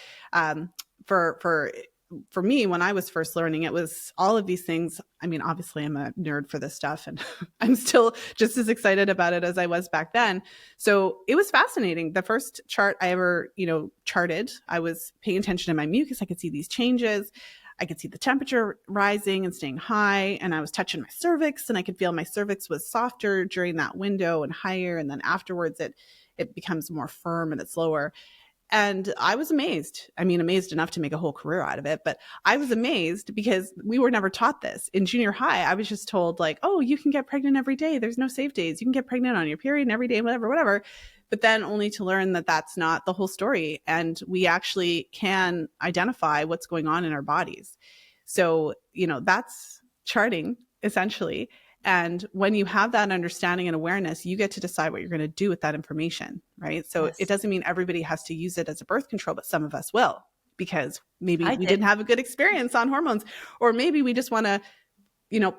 [SPEAKER 1] for me, when I was first learning, it was all of these things. I mean, obviously I'm a nerd for this stuff, and I'm still just as excited about it as I was back then. So it was fascinating. The first chart I ever, charted, I was paying attention to my mucus. I could see these changes. I could see the temperature rising and staying high, and I was touching my cervix, and I could feel my cervix was softer during that window and higher. And then afterwards it becomes more firm and it's lower. And I was amazed. I mean, amazed enough to make a whole career out of it, but I was amazed because we were never taught this. In junior high, I was just told like, oh, you can get pregnant every day. There's no safe days. You can get pregnant on your period and every day, whatever. but then only to learn that that's not the whole story. And we actually can identify what's going on in our bodies. So, that's charting essentially. And when you have that understanding and awareness, you get to decide what you're going to do with that information, right? So
[SPEAKER 2] Yes.
[SPEAKER 1] it doesn't mean everybody has to use it as a birth control, but some of us will, because maybe
[SPEAKER 2] I
[SPEAKER 1] we
[SPEAKER 2] did.
[SPEAKER 1] didn't have a good experience on hormones, or maybe we just want to,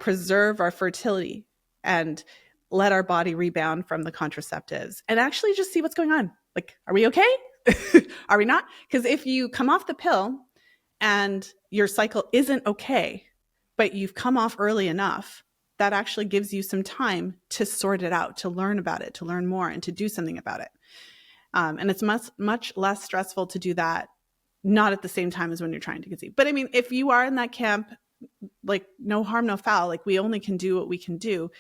[SPEAKER 1] preserve our fertility and let our body rebound from the contraceptives and actually just see what's going on. Like, are we okay? Are we not? Because if you come off the pill and your cycle isn't okay, but you've come off early enough, that actually gives you some time to sort it out, to learn about it, to learn more, and to do something about it. And it's much, much less stressful to do that, not at the same time as when you're trying to conceive. But I mean, if you are in that camp, like, no harm, no foul, like, we only can do what we can do.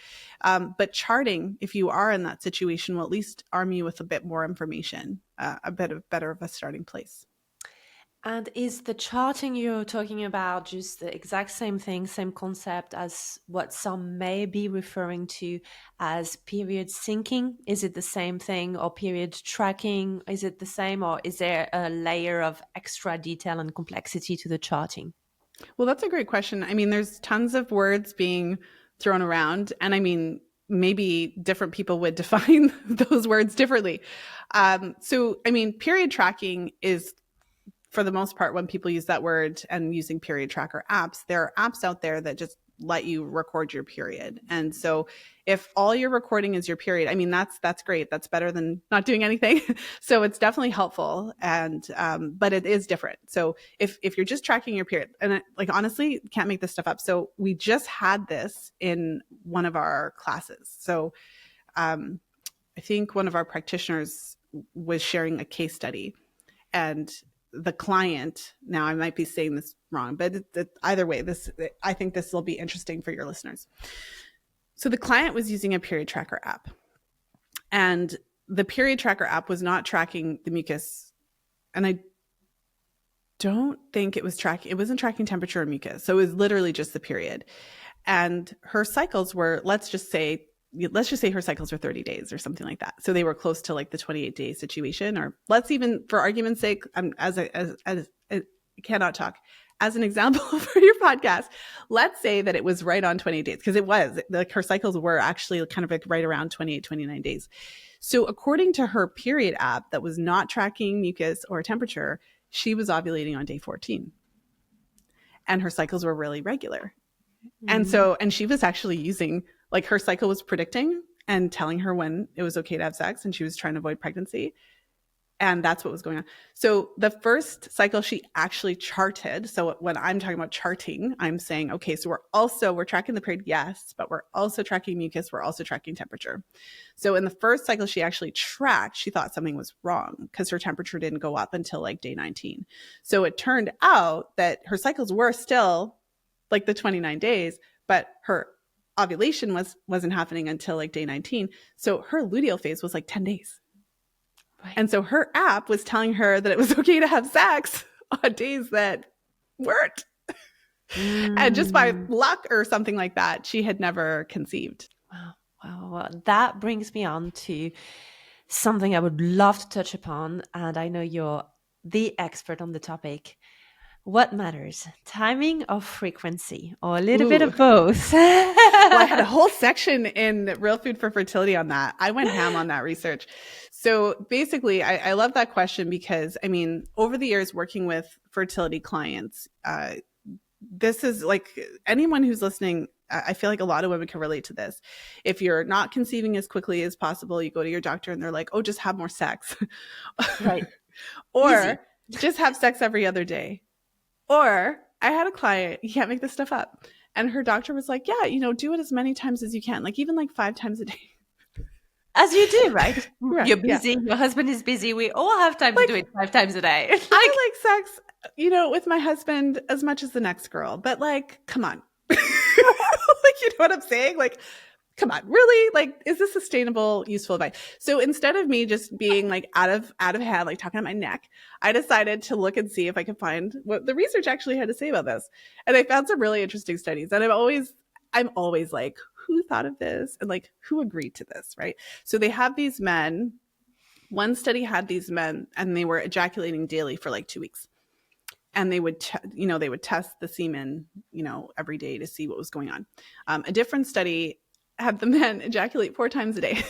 [SPEAKER 1] But charting, if you are in that situation, will at least arm you with a bit more information, a bit of better of a starting place.
[SPEAKER 2] And is the charting you're talking about just the exact same thing, same concept as what some may be referring to as period syncing? Is it the same thing? Or period tracking? Is it the same? Or is there a layer of extra detail and complexity to the charting?
[SPEAKER 1] Well, that's a great question. I mean, there's tons of words being thrown around, and I mean, maybe different people would define those words differently. So, I mean, period tracking is, for the most part, when people use that word and using period tracker apps, there are apps out there that just let you record your period. And so if all you're recording is your period, I mean, that's great. That's better than not doing anything. So it's definitely helpful. And, but it is different. So if you're just tracking your period, and like, honestly, can't make this stuff up. So we just had this in one of our classes. So, I think one of our practitioners was sharing a case study, and the client, now I might be saying this wrong, but either way, I think this will be interesting for your listeners. So the client was using a period tracker app, and the period tracker app was not tracking the mucus. And I don't think it wasn't tracking temperature or mucus. So it was literally just the period. And her cycles were, let's just say her cycles were 30 days or something like that. So they were close to like the 28-day situation, or let's even, for argument's sake, I cannot talk, as an example for your podcast, let's say that it was right on 28 days, because it was like her cycles were actually kind of like right around 28, 29 days. So according to her period app that was not tracking mucus or temperature, she was ovulating on day 14, and her cycles were really regular. And so, and she was actually using, like, her cycle was predicting and telling her when it was okay to have sex, and she was trying to avoid pregnancy. And that's what was going on. So the first cycle she actually charted. So when I'm talking about charting, I'm saying, okay, so we're tracking the period, yes, but we're also tracking mucus, we're also tracking temperature. So in the first cycle she actually tracked, she thought something was wrong because her temperature didn't go up until like day 19. So it turned out that her cycles were still like the 29 days, but her ovulation wasn't happening until like day 19. So her luteal phase was like 10 days. Right. And so her app was telling her that it was okay to have sex on days that weren't. And just by luck or something like that, she had never conceived.
[SPEAKER 2] Wow. That brings me on to something I would love to touch upon. And I know you're the expert on the topic. What matters? Timing or frequency, or a little bit of both?
[SPEAKER 1] Well, I had a whole section in Real Food for Fertility on that. I went ham on that research. So basically, I love that question because, I mean, over the years working with fertility clients, this is like, anyone who's listening, I feel like a lot of women can relate to this. If you're not conceiving as quickly as possible, you go to your doctor and they're like, oh, just have more sex.
[SPEAKER 2] Right.
[SPEAKER 1] Or just have sex every other day. Or I had a client, you can't make this stuff up, and her doctor was like, yeah, do it as many times as you can, like even like 5 times a day.
[SPEAKER 2] As you do, right?
[SPEAKER 1] Right,
[SPEAKER 2] You're busy. Yeah. Your husband is busy. We all have time to do it 5 times a day.
[SPEAKER 1] I like sex, with my husband as much as the next girl, but like, come on. Like, you know what I'm saying? Like, come on, really? Like, is this sustainable, useful advice? So instead of me just being like out of hand, like talking on my neck, I decided to look and see if I could find what the research actually had to say about this. And I found some really interesting studies. And I'm always like, who thought of this? And like, who agreed to this, right? So they have these men One study had these men and they were ejaculating daily for like 2 weeks. And they would, they would test the semen, every day to see what was going on. A different study had the men ejaculate 4 times a day.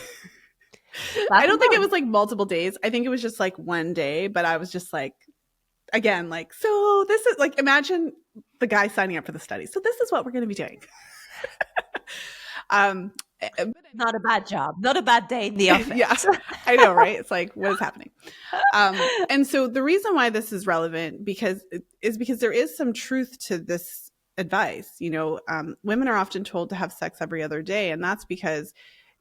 [SPEAKER 1] I don't think it was like multiple days. I think it was just like one day, but I was just like, again, like, so this is like, imagine the guy signing up for the study. So this is what we're going to be doing.
[SPEAKER 2] Not a bad job, not a bad day in the office.
[SPEAKER 1] Yeah, I know, right? It's like, what is happening? And so the reason why this is relevant because there is some truth to this advice. Women are often told to have sex every other day, and that's because,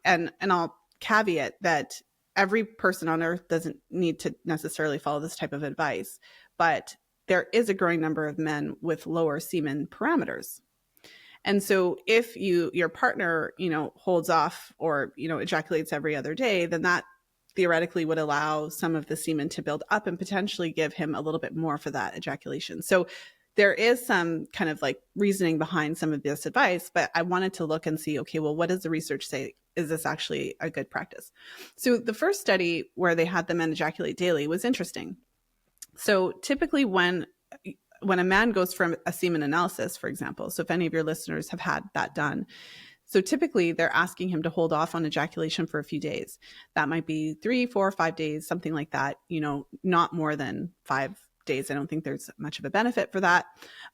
[SPEAKER 1] and I'll caveat that every person on earth doesn't need to necessarily follow this type of advice, but there is a growing number of men with lower semen parameters. And so if your partner, holds off or, ejaculates every other day, then that theoretically would allow some of the semen to build up and potentially give him a little bit more for that ejaculation. So there is some kind of like reasoning behind some of this advice, but I wanted to look and see, okay, well, what does the research say? Is this actually a good practice? So the first study where they had the men ejaculate daily was interesting. So typically when a man goes for a semen analysis, for example, so if any of your listeners have had that done, so typically they're asking him to hold off on ejaculation for a few days. That might be 3, 4, 5 days, something like that, not more than 5 days. I don't think there's much of a benefit for that.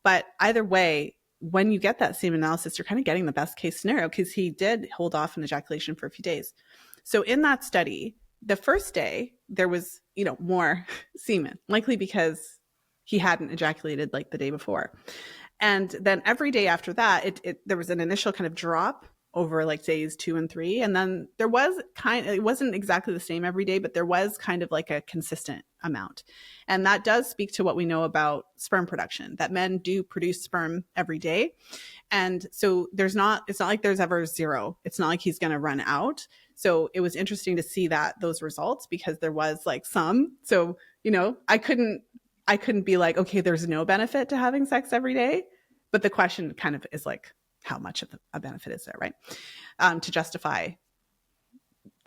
[SPEAKER 1] But either way, when you get that semen analysis, you're kind of getting the best case scenario because he did hold off on ejaculation for a few days. So in that study, the first day there was, more semen, likely because he hadn't ejaculated like the day before. And then every day after that, there was an initial kind of drop over like days 2 and 3. And then there was it wasn't exactly the same every day, but there was kind of like a consistent amount. And that does speak to what we know about sperm production, that men do produce sperm every day. And so it's not like there's ever zero. It's not like he's going to run out. So it was interesting to see those results because there was like some. So, I couldn't be like, okay, there's no benefit to having sex every day. But the question kind of is like, how much of a benefit is there, right? To justify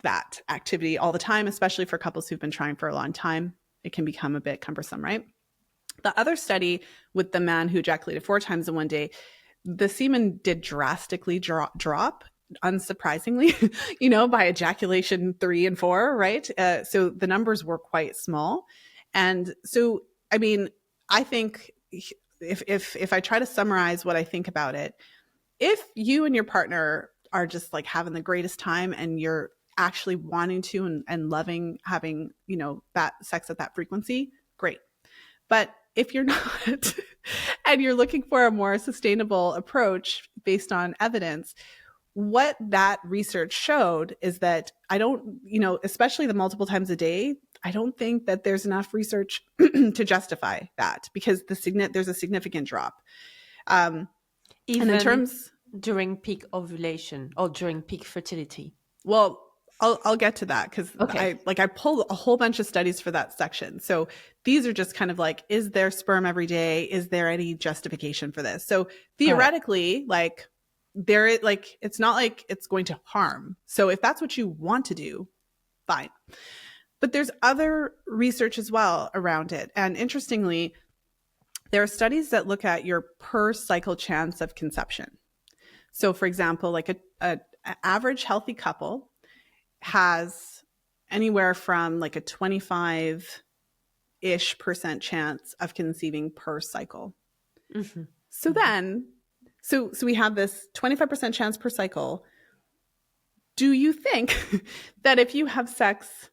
[SPEAKER 1] that activity all the time, especially for couples who've been trying for a long time, it can become a bit cumbersome, right? The other study with the man who ejaculated 4 times in one day, the semen did drastically drop, unsurprisingly, by ejaculation 3 and 4, right? So the numbers were quite small. And so, I mean, I think if I try to summarize what I think about it, if you and your partner are just like having the greatest time and you're actually wanting to and loving having, that sex at that frequency, great. But if you're not and you're looking for a more sustainable approach based on evidence, what that research showed is that I don't, especially the multiple times a day, I don't think that there's enough research to justify that because there's a significant drop.
[SPEAKER 2] Even
[SPEAKER 1] and in terms
[SPEAKER 2] during peak ovulation or during peak fertility.
[SPEAKER 1] Well, I'll get to that because
[SPEAKER 2] Okay.
[SPEAKER 1] I pulled a whole bunch of studies for that section. So these are just kind of like, is there sperm every day? Is there any justification for this? So theoretically, it's not like it's going to harm. So if that's what you want to do, fine. But there's other research as well around it. And interestingly, there are studies that look at your per cycle chance of conception. So for example, like a average healthy couple has anywhere from like a 25-ish% chance of conceiving per cycle. Mm-hmm. So then, so we have this 25% chance per cycle. Do you think that if you have sex,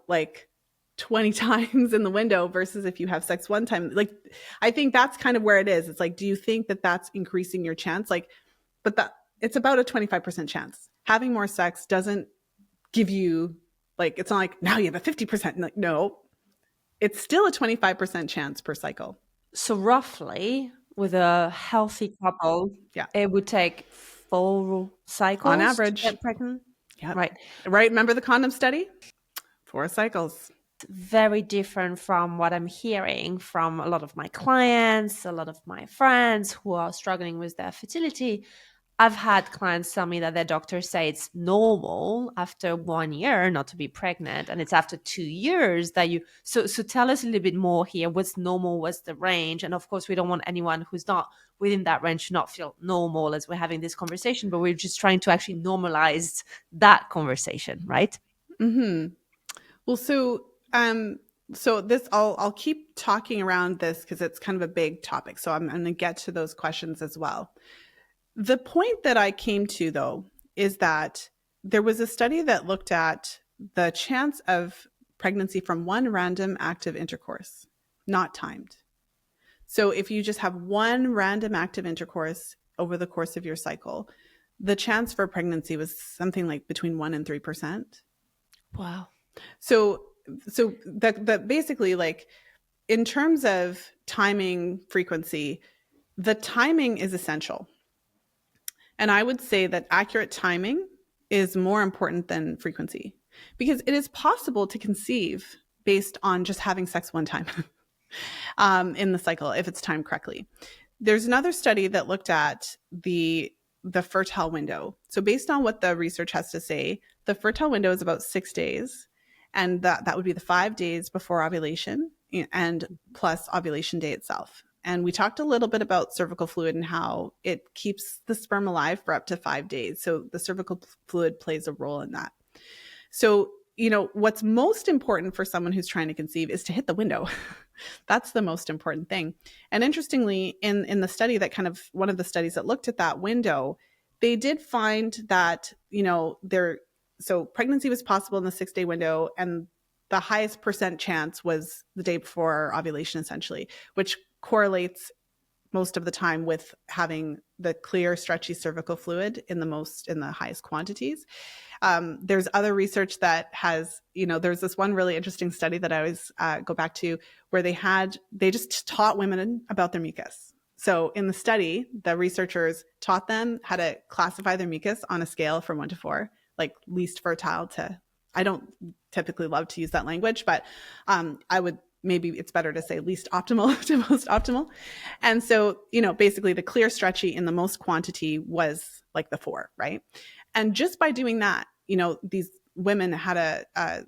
[SPEAKER 1] like 20 times in the window versus if you have sex one time, like, I think that's kind of where it is. It's like, do you think that that's increasing your chance? Like, but it's about a 25% chance. Having more sex doesn't give you, like, it's not like now you have a 50%. Like, no, it's still a 25% chance per cycle.
[SPEAKER 2] So roughly, with a healthy couple, it would take 4 cycles
[SPEAKER 1] on average
[SPEAKER 2] to get pregnant.
[SPEAKER 1] Yeah,
[SPEAKER 2] right.
[SPEAKER 1] Remember the condom study? 4 cycles.
[SPEAKER 2] Very different from what I'm hearing from a lot of my clients, a lot of my friends who are struggling with their fertility. I've had clients tell me that their doctors say it's normal after 1 year not to be pregnant, and it's after 2 years that you. So tell us a little bit more here. What's normal? What's the range? And of course, we don't want anyone who's not within that range to not feel normal as we're having this conversation, but we're just trying to actually normalize that conversation, right?
[SPEAKER 1] Hmm. Well, so this I'll keep talking around this because it's kind of a big topic. So I'm going to get to those questions as well. The point that I came to, though, is that there was a study that looked at the chance of pregnancy from one random active intercourse, not timed. So if you just have one random active intercourse over the course of your cycle, the chance for pregnancy was something like between 1% and 3%.
[SPEAKER 2] Wow.
[SPEAKER 1] So that basically, like, in terms of timing frequency, the timing is essential. And I would say that accurate timing is more important than frequency, because it is possible to conceive based on just having sex one time in the cycle if it's timed correctly. There's another study that looked at the fertile window. So based on what the research has to say, the fertile window is about 6 days, and that would be the 5 days before ovulation and plus ovulation day itself. And we talked a little bit about cervical fluid and how it keeps the sperm alive for up to 5 days. So the cervical fluid plays a role in that. So, what's most important for someone who's trying to conceive is to hit the window. That's the most important thing. And interestingly, in the study that one of the studies that looked at that window, they did find that, so pregnancy was possible in the 6-day window, and the highest percent chance was the day before ovulation, essentially, which correlates most of the time with having the clear, stretchy cervical fluid in the highest quantities. There's other research that has, there's this one really interesting study that I always go back to, where they just taught women about their mucus. So in the study, the researchers taught them how to classify their mucus on a scale from 1 to 4, like least fertile to, I don't typically love to use that language, but maybe it's better to say least optimal to most optimal. And so, basically the clear, stretchy in the most quantity was like the 4, right? And just by doing that, these women had a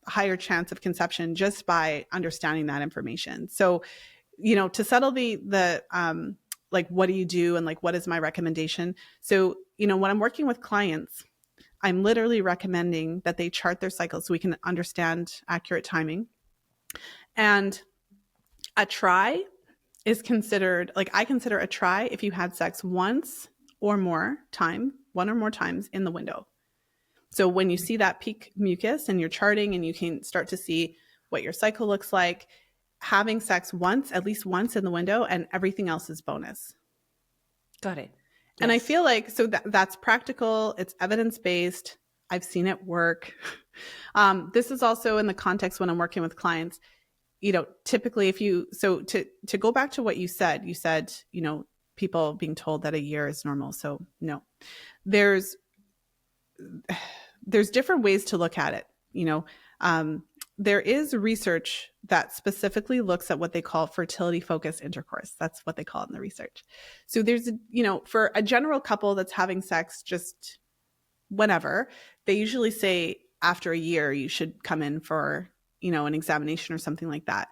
[SPEAKER 1] higher chance of conception just by understanding that information. So, to settle the like, what do you do? And like, what is my recommendation? So, when I'm working with clients, I'm literally recommending that they chart their cycles so we can understand accurate timing. And a try is considered, like, I consider a try if you had sex one or more times in the window. So when you see that peak mucus and you're charting and you can start to see what your cycle looks like, having sex at least once in the window, and everything else is bonus.
[SPEAKER 2] Got it.
[SPEAKER 1] And
[SPEAKER 2] Yes.
[SPEAKER 1] I feel like, so that's practical. It's evidence-based. I've seen it work. This is also in the context when I'm working with clients, typically to go back to what you said, people being told that a year is normal. So no, there's different ways to look at it. There is research that specifically looks at what they call fertility focused intercourse. That's what they call it in the research. So there's, for a general couple that's having sex just whenever, they usually say after a year, you should come in for, an examination or something like that.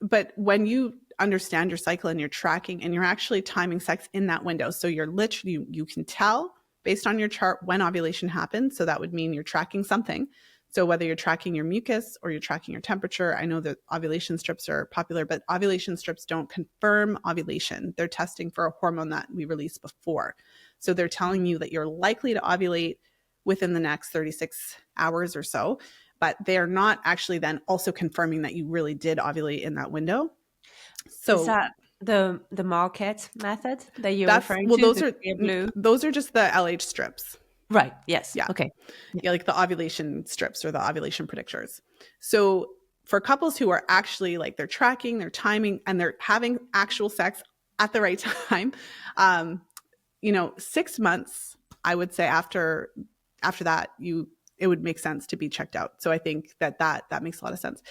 [SPEAKER 1] But when you understand your cycle and you're tracking and you're actually timing sex in that window, so you're literally, you can tell based on your chart when ovulation happens. So that would mean you're tracking something. So whether you're tracking your mucus or you're tracking your temperature, I know that ovulation strips are popular, but ovulation strips don't confirm ovulation. They're testing for a hormone that we release before. So they're telling you that you're likely to ovulate within the next 36 hours or so, but they're not actually then also confirming that you really did ovulate in that window. So
[SPEAKER 2] is that the market method that you're referring to?
[SPEAKER 1] Those are just the LH strips.
[SPEAKER 2] Right. Yes.
[SPEAKER 1] Yeah.
[SPEAKER 2] Okay.
[SPEAKER 1] Yeah, like the ovulation strips or the ovulation predictors. So for couples who are actually, like, they're tracking, they're timing, and they're having actual sex at the right time, 6 months, I would say after that, it would make sense to be checked out. So I think that makes a lot of sense.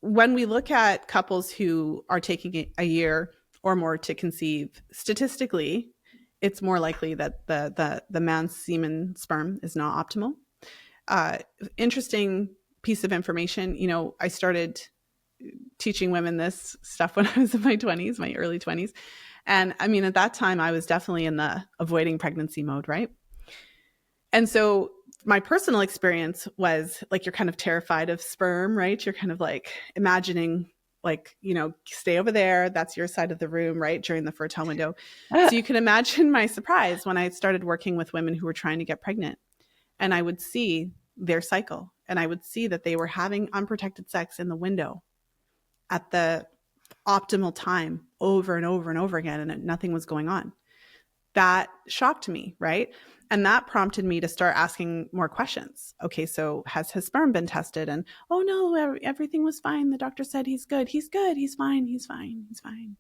[SPEAKER 1] When we look at couples who are taking a year or more to conceive, statistically, it's more likely that the man's semen sperm is not optimal. Interesting piece of information. I started teaching women this stuff when I was in my 20s, my early 20s. And I mean, at that time, I was definitely in the avoiding pregnancy mode, right? And so my personal experience was like, you're kind of terrified of sperm, right? You're kind of like imagining, like, stay over there. That's your side of the room, right? During the fertile window. So you can imagine my surprise when I started working with women who were trying to get pregnant, and I would see their cycle, and I would see that they were having unprotected sex in the window at the optimal time over and over and over again, and nothing was going on. That shocked me, right? And that prompted me to start asking more questions. Okay, so has his sperm been tested? And oh no, everything was fine. The doctor said he's good. He's good. He's fine. He's fine. He's fine.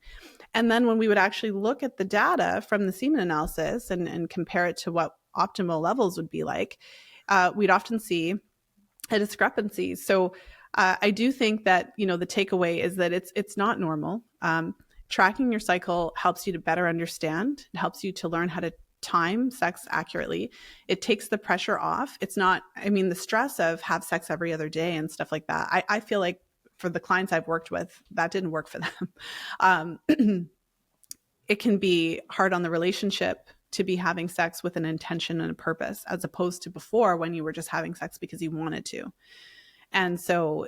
[SPEAKER 1] And then when we would actually look at the data from the semen analysis and compare it to what optimal levels would be like, we'd often see a discrepancy. So I do think that, the takeaway is that it's not normal. Tracking your cycle helps you to better understand. It helps you to learn how to time sex accurately. It takes the pressure off. It's not, the stress of have sex every other day and stuff like that. I feel like for the clients I've worked with, that didn't work for them. It can be hard on the relationship to be having sex with an intention and a purpose, as opposed to before when you were just having sex because you wanted to. And so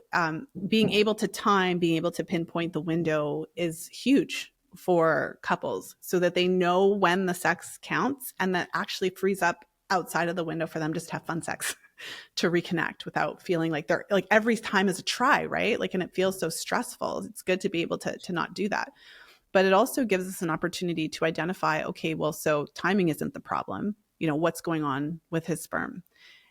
[SPEAKER 1] being able to time, being able to pinpoint the window is huge for couples, so that they know when the sex counts, and that actually frees up outside of the window for them just to have fun sex, to reconnect without feeling like they're like every time is a try, right? Like, and it feels so stressful. It's good to be able to not do that. But it also gives us an opportunity to identify, okay, well, so timing isn't the problem. What's going on with his sperm?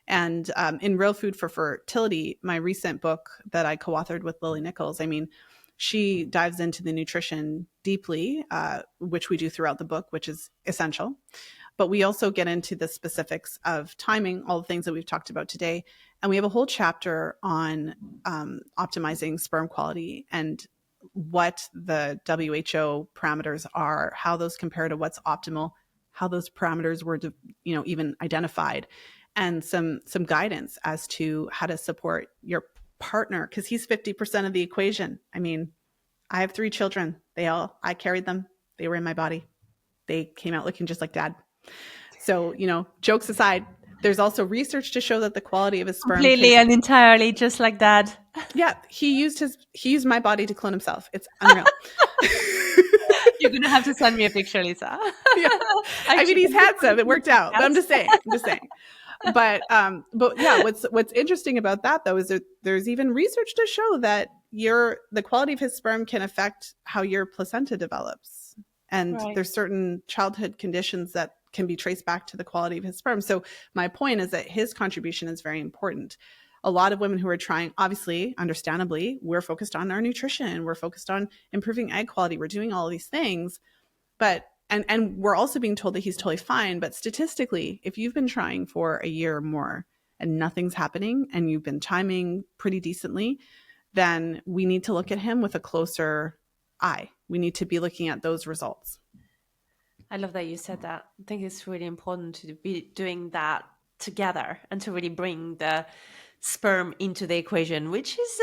[SPEAKER 1] And in Real Food for Fertility, my recent book that I co-authored with Lily Nichols, she dives into the nutrition deeply, which we do throughout the book, which is essential. But we also get into the specifics of timing, all the things that we've talked about today. And we have a whole chapter on optimizing sperm quality and what the WHO parameters are, how those compare to what's optimal, how those parameters were, even identified, and some guidance as to how to support your partner, because he's 50% of the equation. I have 3 children. I carried them. They were in my body. They came out looking just like dad. So, jokes aside, there's also research to show that the quality of his sperm
[SPEAKER 2] completely and entirely just like dad.
[SPEAKER 1] Yeah, he used my body to clone himself. It's unreal.
[SPEAKER 2] You're gonna have to send me a picture, Lisa.
[SPEAKER 1] Yeah. He's handsome. It worked out. But I'm just saying. But yeah, what's interesting about that though is that there's even research to show that the quality of his sperm can affect how your placenta develops. And
[SPEAKER 2] Right.
[SPEAKER 1] There's certain childhood conditions that can be traced back to the quality of his sperm. So my point is that his contribution is very important. A lot of women who are trying, obviously, understandably, we're focused on our nutrition. We're focused on improving egg quality. We're doing all of these things. But and we're also being told that he's totally fine. But statistically, if you've been trying for a year or more and nothing's happening and you've been timing pretty decently, then we need to look at him with a closer eye. We need to be looking at those results.
[SPEAKER 2] I love that you said that. I think it's really important to be doing that together and to really bring the sperm into the equation, which is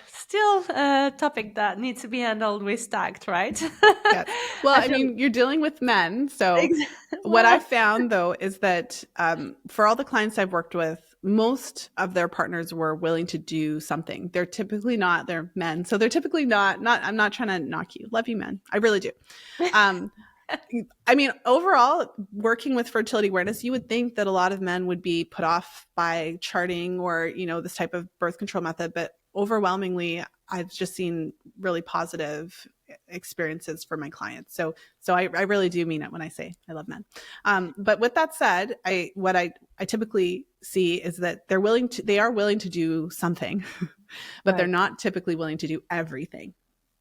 [SPEAKER 2] still a topic that needs to be handled with tact, right?
[SPEAKER 1] Yes. Well, you're dealing with men. So what I've found, though, is that for all the clients I've worked with, most of their partners were willing to do something. They're typically not, they're men. So they're typically not, I'm not trying to knock you. Love you, men. I really do. Overall, working with fertility awareness, you would think that a lot of men would be put off by charting or, this type of birth control method. But overwhelmingly, I've just seen really positive experiences for my clients. So I really do mean it when I say I love men. But with that said, what I typically see is that they are willing to do something, but they're not typically willing to do everything.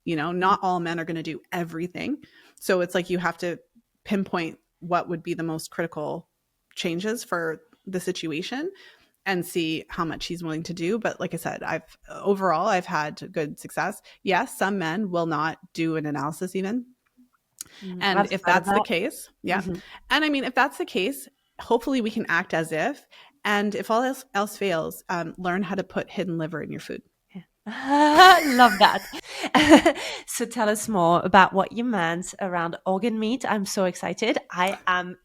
[SPEAKER 1] Not all men are going to do everything. So it's like you have to pinpoint what would be the most critical changes for the situation and see how much he's willing to do. But like I said, I've had good success. Yes, some men will not do an analysis even. And
[SPEAKER 2] I've
[SPEAKER 1] if
[SPEAKER 2] thought of
[SPEAKER 1] that's the
[SPEAKER 2] that.
[SPEAKER 1] case, yeah.
[SPEAKER 2] Mhm.
[SPEAKER 1] And I mean, if that's the case, hopefully we can act as if. And if all else fails, learn how to put hidden liver in your food.
[SPEAKER 2] Love that. So tell us more about what you meant around organ meat. I'm so excited. I'm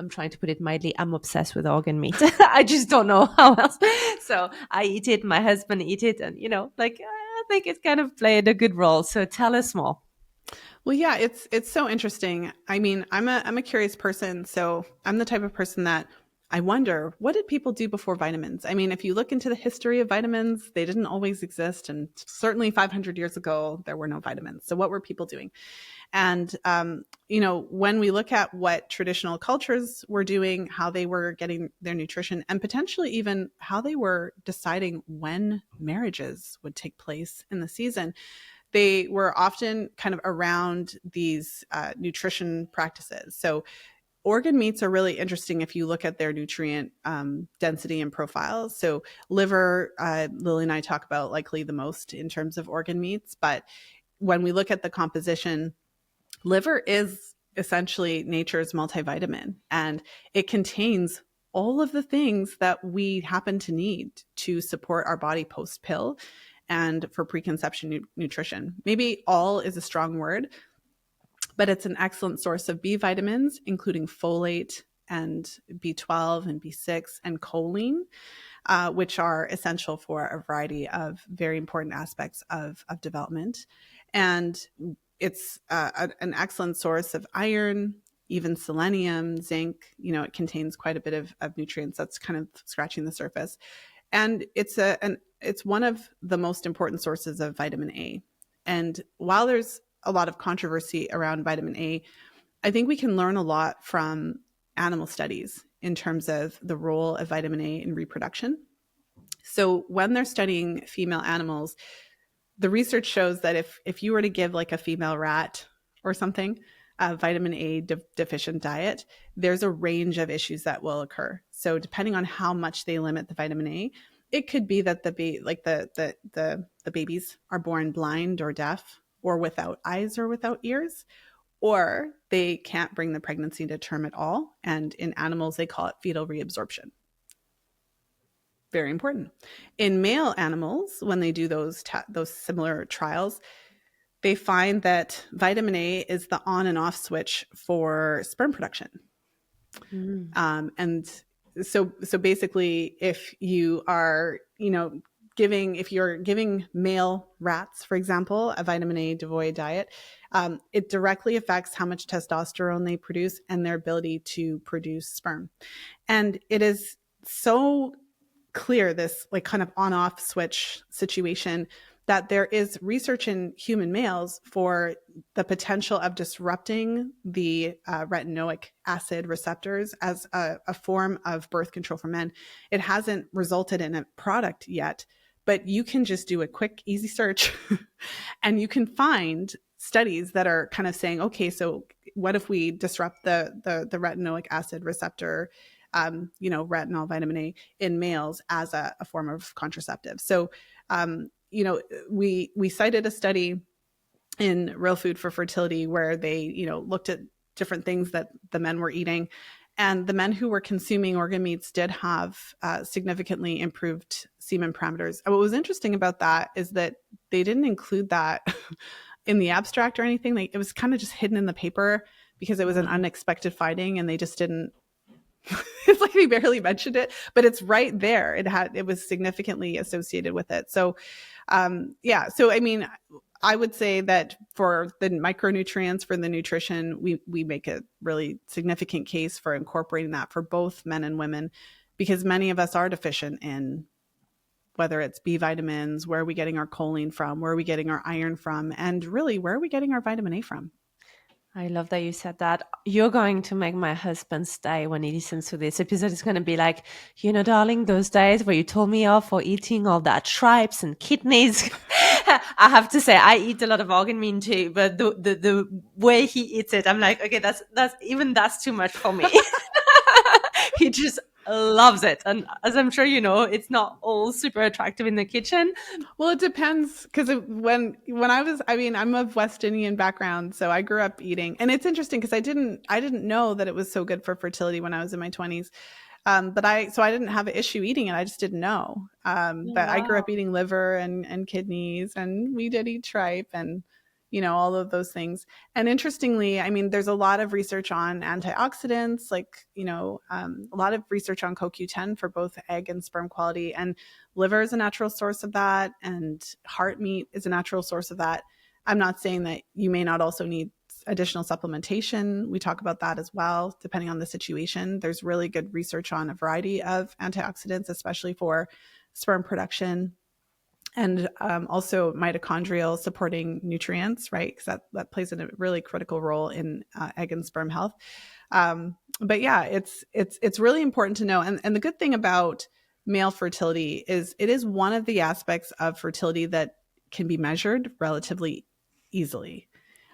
[SPEAKER 2] trying to put it mildly, I'm obsessed with organ meat. I just don't know how else. So I eat it, my husband eat it, and I think it's kind of played a good role. So tell us more.
[SPEAKER 1] Well, yeah, it's so interesting. I mean, I'm a curious person, so I'm the type of person that I wonder, what did people do before vitamins? I mean, if you look into the history of vitamins, they didn't always exist, and certainly 500 years ago there were no vitamins. So what were people doing? And when we look at what traditional cultures were doing, how they were getting their nutrition, and potentially even how they were deciding when marriages would take place in the season, they were often kind of around these nutrition practices. So organ meats are really interesting if you look at their nutrient density and profiles. So liver, Lily and I talk about likely the most in terms of organ meats. But when we look at the composition, liver is essentially nature's multivitamin, and it contains all of the things that we happen to need to support our body post pill and for preconception nutrition. Maybe all is a strong word, but it's an excellent source of B vitamins, including folate and B12 and B6 and choline, which are essential for a variety of very important aspects of development. And it's an excellent source of iron, even selenium, zinc. It contains quite a bit of nutrients. That's kind of scratching the surface. And it's one of the most important sources of vitamin A. And while there's a lot of controversy around vitamin A, I think we can learn a lot from animal studies in terms of the role of vitamin A in reproduction. So when they're studying female animals, the research shows that if you were to give like a female rat or something a vitamin A deficient diet, there's a range of issues that will occur. So depending on how much they limit the vitamin A, it could be that the babies are born blind or deaf or without eyes or without ears, or they can't bring the pregnancy to term at all. And in animals, they call it fetal reabsorption. Very important. In male animals, when they do those similar trials, they find that vitamin A is the on and off switch for sperm production. And so basically, if you are, if you're giving male rats, for example, a vitamin A devoid diet, it directly affects how much testosterone they produce and their ability to produce sperm. And it is so clear, this like kind of on-off switch situation, that there is research in human males for the potential of disrupting the retinoic acid receptors as a form of birth control for men. It hasn't resulted in a product yet, but you can just do a quick, easy search and you can find studies that are kind of saying, okay, so what if we disrupt the retinoic acid receptor, retinol, vitamin A in males as a form of contraceptive. So, we cited a study in Real Food for Fertility where they, looked at different things that the men were eating. And the men who were consuming organ meats did have significantly improved semen parameters. And what was interesting about that is that they didn't include that in the abstract or anything. It was kind of just hidden in the paper because it was an unexpected finding, and they just didn't. It's like they barely mentioned it, but it's right there. It was significantly associated with it. So, So, I mean, I would say that for the micronutrients, for the nutrition, we make a really significant case for incorporating that for both men and women, because many of us are deficient in whether it's B vitamins, where are we getting our choline from, where are we getting our iron from, and really, where are we getting our vitamin A from?
[SPEAKER 2] I love that you said that. You're going to make my husband stay when he listens to this episode. It's going to be like, darling, those days where you told me off for eating all that tripes and kidneys. I have to say, I eat a lot of organ meat too, but the way he eats it, I'm like, okay, that's too much for me. He just loves it. And as I'm sure you know, it's not all super attractive in the kitchen.
[SPEAKER 1] Well, it depends because when I mean, I'm of West Indian background, so I grew up eating, and it's interesting because I didn't know that it was so good for fertility when I was in my 20s. But I didn't have an issue eating it. I just didn't know.
[SPEAKER 2] Oh,
[SPEAKER 1] But I grew
[SPEAKER 2] wow.
[SPEAKER 1] up eating liver and kidneys, and we did eat tripe and, all of those things. And interestingly, I mean, there's a lot of research on antioxidants, like, a lot of research on CoQ10 for both egg and sperm quality. And liver is a natural source of that. And heart meat is a natural source of that. I'm not saying that you may not also need additional supplementation. We talk about that as well, depending on the situation. There's really good research on a variety of antioxidants, especially for sperm production and also mitochondrial supporting nutrients, right? Because that plays a really critical role in egg and sperm health. But yeah, it's really important to know. And the good thing about male fertility is it is one of the aspects of fertility that can be measured relatively easily.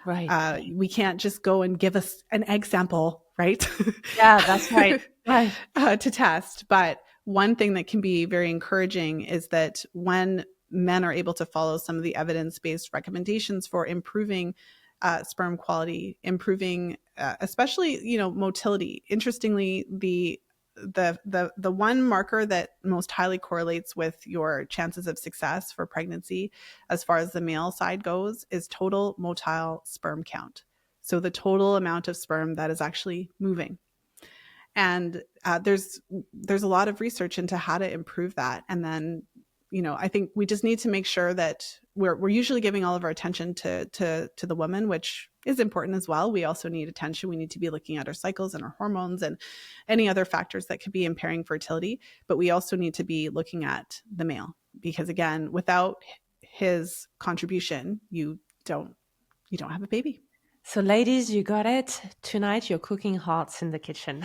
[SPEAKER 2] Right.
[SPEAKER 1] We can't just go and give us an egg sample, right?
[SPEAKER 2] Yeah, that's right. Right.
[SPEAKER 1] To test. But one thing that can be very encouraging is that when men are able to follow some of the evidence-based recommendations for improving sperm quality, improving, especially, motility. Interestingly, the one marker that most highly correlates with your chances of success for pregnancy, as far as the male side goes, is total motile sperm count. So the total amount of sperm that is actually moving. And there's a lot of research into how to improve that. And then, I think we just need to make sure that we're usually giving all of our attention to the woman, which is important as well. We also need attention. We need to be looking at our cycles and our hormones and any other factors that could be impairing fertility. But we also need to be looking at the male, because again, without his contribution, you don't have a baby.
[SPEAKER 2] So, ladies, you got it. Tonight, you're cooking hearts in the kitchen.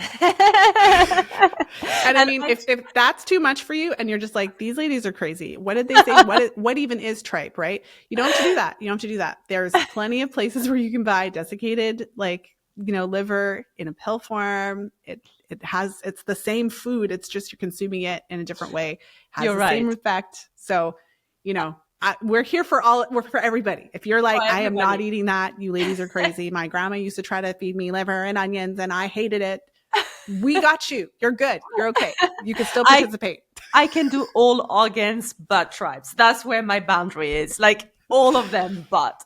[SPEAKER 1] And I mean, if that's too much for you and you're just like, these ladies are crazy. What did they say? What even is tripe, right? You don't have to do that. You don't have to do that. There's plenty of places where you can buy desiccated, liver in a pill form. It's the same food. It's just you're consuming it in a different way. Has
[SPEAKER 2] You're
[SPEAKER 1] the
[SPEAKER 2] right.
[SPEAKER 1] same effect. So, we're here we're for everybody. If you're like, I am not eating that, you ladies are crazy. My grandma used to try to feed me liver and onions and I hated it. We got you. You're good. You're okay. You can still participate.
[SPEAKER 2] I can do all organs but tribes. That's where my boundary is. Like all of them, but.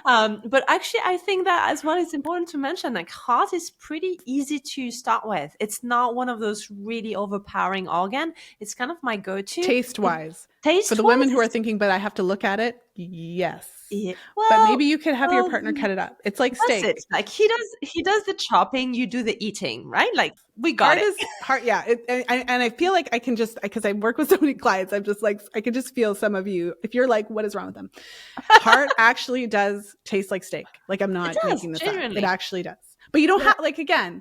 [SPEAKER 2] But actually, I think that as well, it's important to mention, like, heart is pretty easy to start with. It's not one of those really overpowering organ. It's kind of my go-to.
[SPEAKER 1] Taste-wise.
[SPEAKER 2] Taste-wise?
[SPEAKER 1] For the women who are thinking, but I have to look at it, yes.
[SPEAKER 2] Yeah.
[SPEAKER 1] But maybe you could have your partner cut it up. It's like steak.
[SPEAKER 2] It. Like he does the chopping, you do the eating, right? Like we got
[SPEAKER 1] heart. Yeah. And I feel like I can just, because I work with so many clients, I'm just like, I can just feel some of you, if you're like, what is wrong with them? Heart actually does taste like steak. Like I'm not making this
[SPEAKER 2] genuinely.
[SPEAKER 1] up. It actually does. But you don't have, like, again,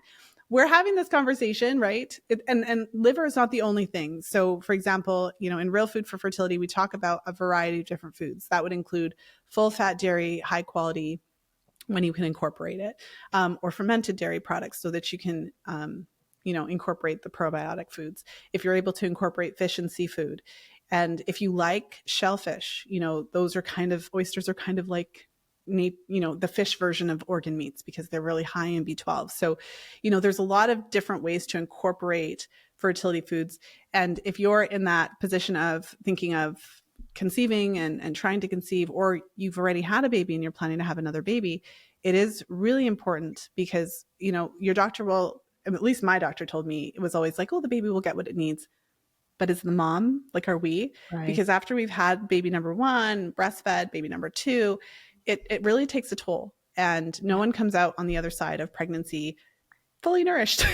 [SPEAKER 1] we're having this conversation, right? And liver is not the only thing. So for example, in Real Food for Fertility, we talk about a variety of different foods. That would include full fat dairy, high quality, when you can incorporate it, or fermented dairy products so that you can, incorporate the probiotic foods. If you're able to incorporate fish and seafood. And if you like shellfish, oysters are kind of like, the fish version of organ meats because they're really high in B12. So, there's a lot of different ways to incorporate fertility foods. And if you're in that position of thinking of conceiving and trying to conceive, or you've already had a baby and you're planning to have another baby, it is really important because, your doctor will, at least my doctor told me, it was always like, oh, the baby will get what it needs. But is the mom, like, are we?
[SPEAKER 2] Right.
[SPEAKER 1] Because after we've had baby number 1, breastfed, baby number 2, it really takes a toll. And no one comes out on the other side of pregnancy fully nourished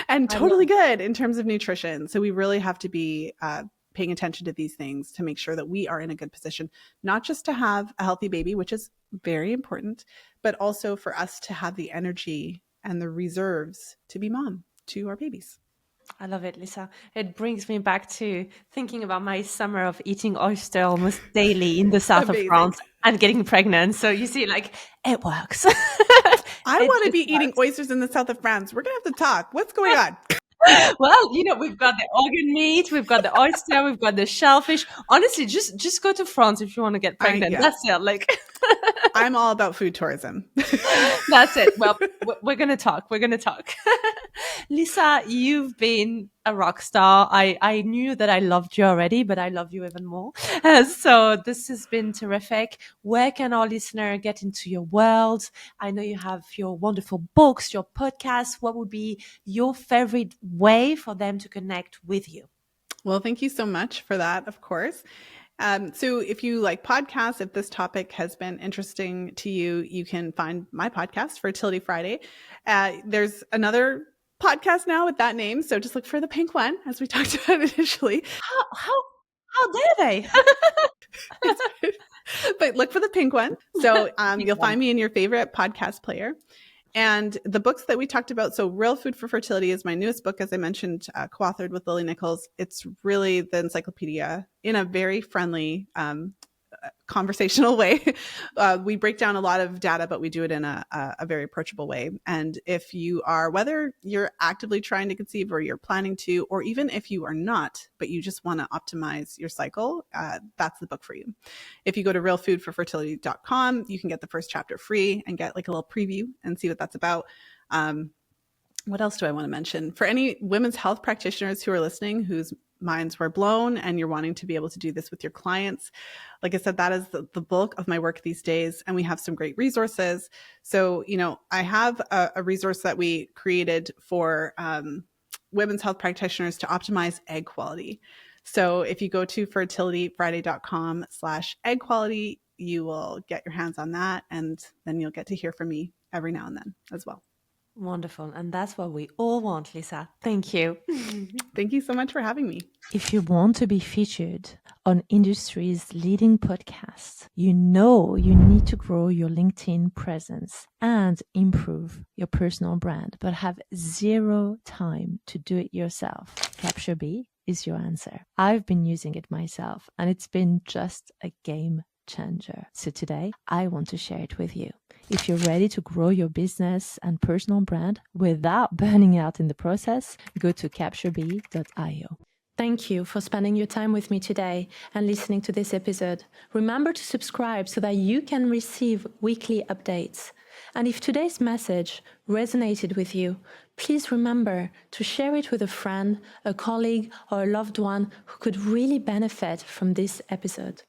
[SPEAKER 1] and totally good in terms of nutrition. So we really have to be paying attention to these things to make sure that we are in a good position, not just to have a healthy baby, which is very important, but also for us to have the energy and the reserves to be mom to our babies.
[SPEAKER 2] I love it, Lisa. It brings me back to thinking about my summer of eating oyster almost daily in the south of France and getting pregnant. So you see, like, it works.
[SPEAKER 1] I want to be eating oysters in the south of France. We're going to have to talk. What's going on?
[SPEAKER 2] Well, we've got the organ meat, we've got the oyster, we've got the shellfish. Honestly, just go to France if you want to get pregnant.
[SPEAKER 1] Yeah,
[SPEAKER 2] That's it. Like,
[SPEAKER 1] I'm all about food tourism.
[SPEAKER 2] that's it. Well, we're going to talk. We're going to talk. Lisa, you've been a rock star. I knew that I loved you already, but I love you even more. So this has been terrific. Where can our listener get into your world? I know you have your wonderful books, your podcasts. What would be your favorite way for them to connect with you?
[SPEAKER 1] Well, thank you so much for that, of course. So if you like podcasts, if this topic has been interesting to you, you can find my podcast, Fertility Friday. There's another podcast now with that name. So just look for the pink one, as we talked about initially.
[SPEAKER 2] How dare they?
[SPEAKER 1] But look for the pink one. So you'll find me in your favorite podcast player. And the books that we talked about, so Real Food for Fertility is my newest book, as I mentioned, co-authored with Lily Nichols. It's really the encyclopedia in a very friendly, conversational way. We break down a lot of data, but we do it in a very approachable way. And if you are, whether you're actively trying to conceive or you're planning to, or even if you are not, but you just want to optimize your cycle, that's the book for you. If you go to realfoodforfertility.com, you can get the first chapter free and get like a little preview and see what that's about. What else do I want to mention? For any women's health practitioners who are listening, whose minds were blown and you're wanting to be able to do this with your clients, like I said, that is the bulk of my work these days. And we have some great resources. So, I have a resource that we created for women's health practitioners to optimize egg quality. So if you go to fertilityfriday.com/egg quality, you will get your hands on that. And then you'll get to hear from me every now and then as well.
[SPEAKER 2] Wonderful. And that's what we all want, Lisa. Thank you.
[SPEAKER 1] Thank you so much for having me.
[SPEAKER 3] If you want to be featured on industry's leading podcasts, you need to grow your LinkedIn presence and improve your personal brand, but have zero time to do it yourself. Capture B is your answer. I've been using it myself, and it's been just a game changer. So today, I want to share it with you. If you're ready to grow your business and personal brand without burning out in the process, go to captureb.io. Thank you for spending your time with me today and listening to this episode. Remember to subscribe so that you can receive weekly updates. And if today's message resonated with you, please remember to share it with a friend, a colleague, or a loved one who could really benefit from this episode.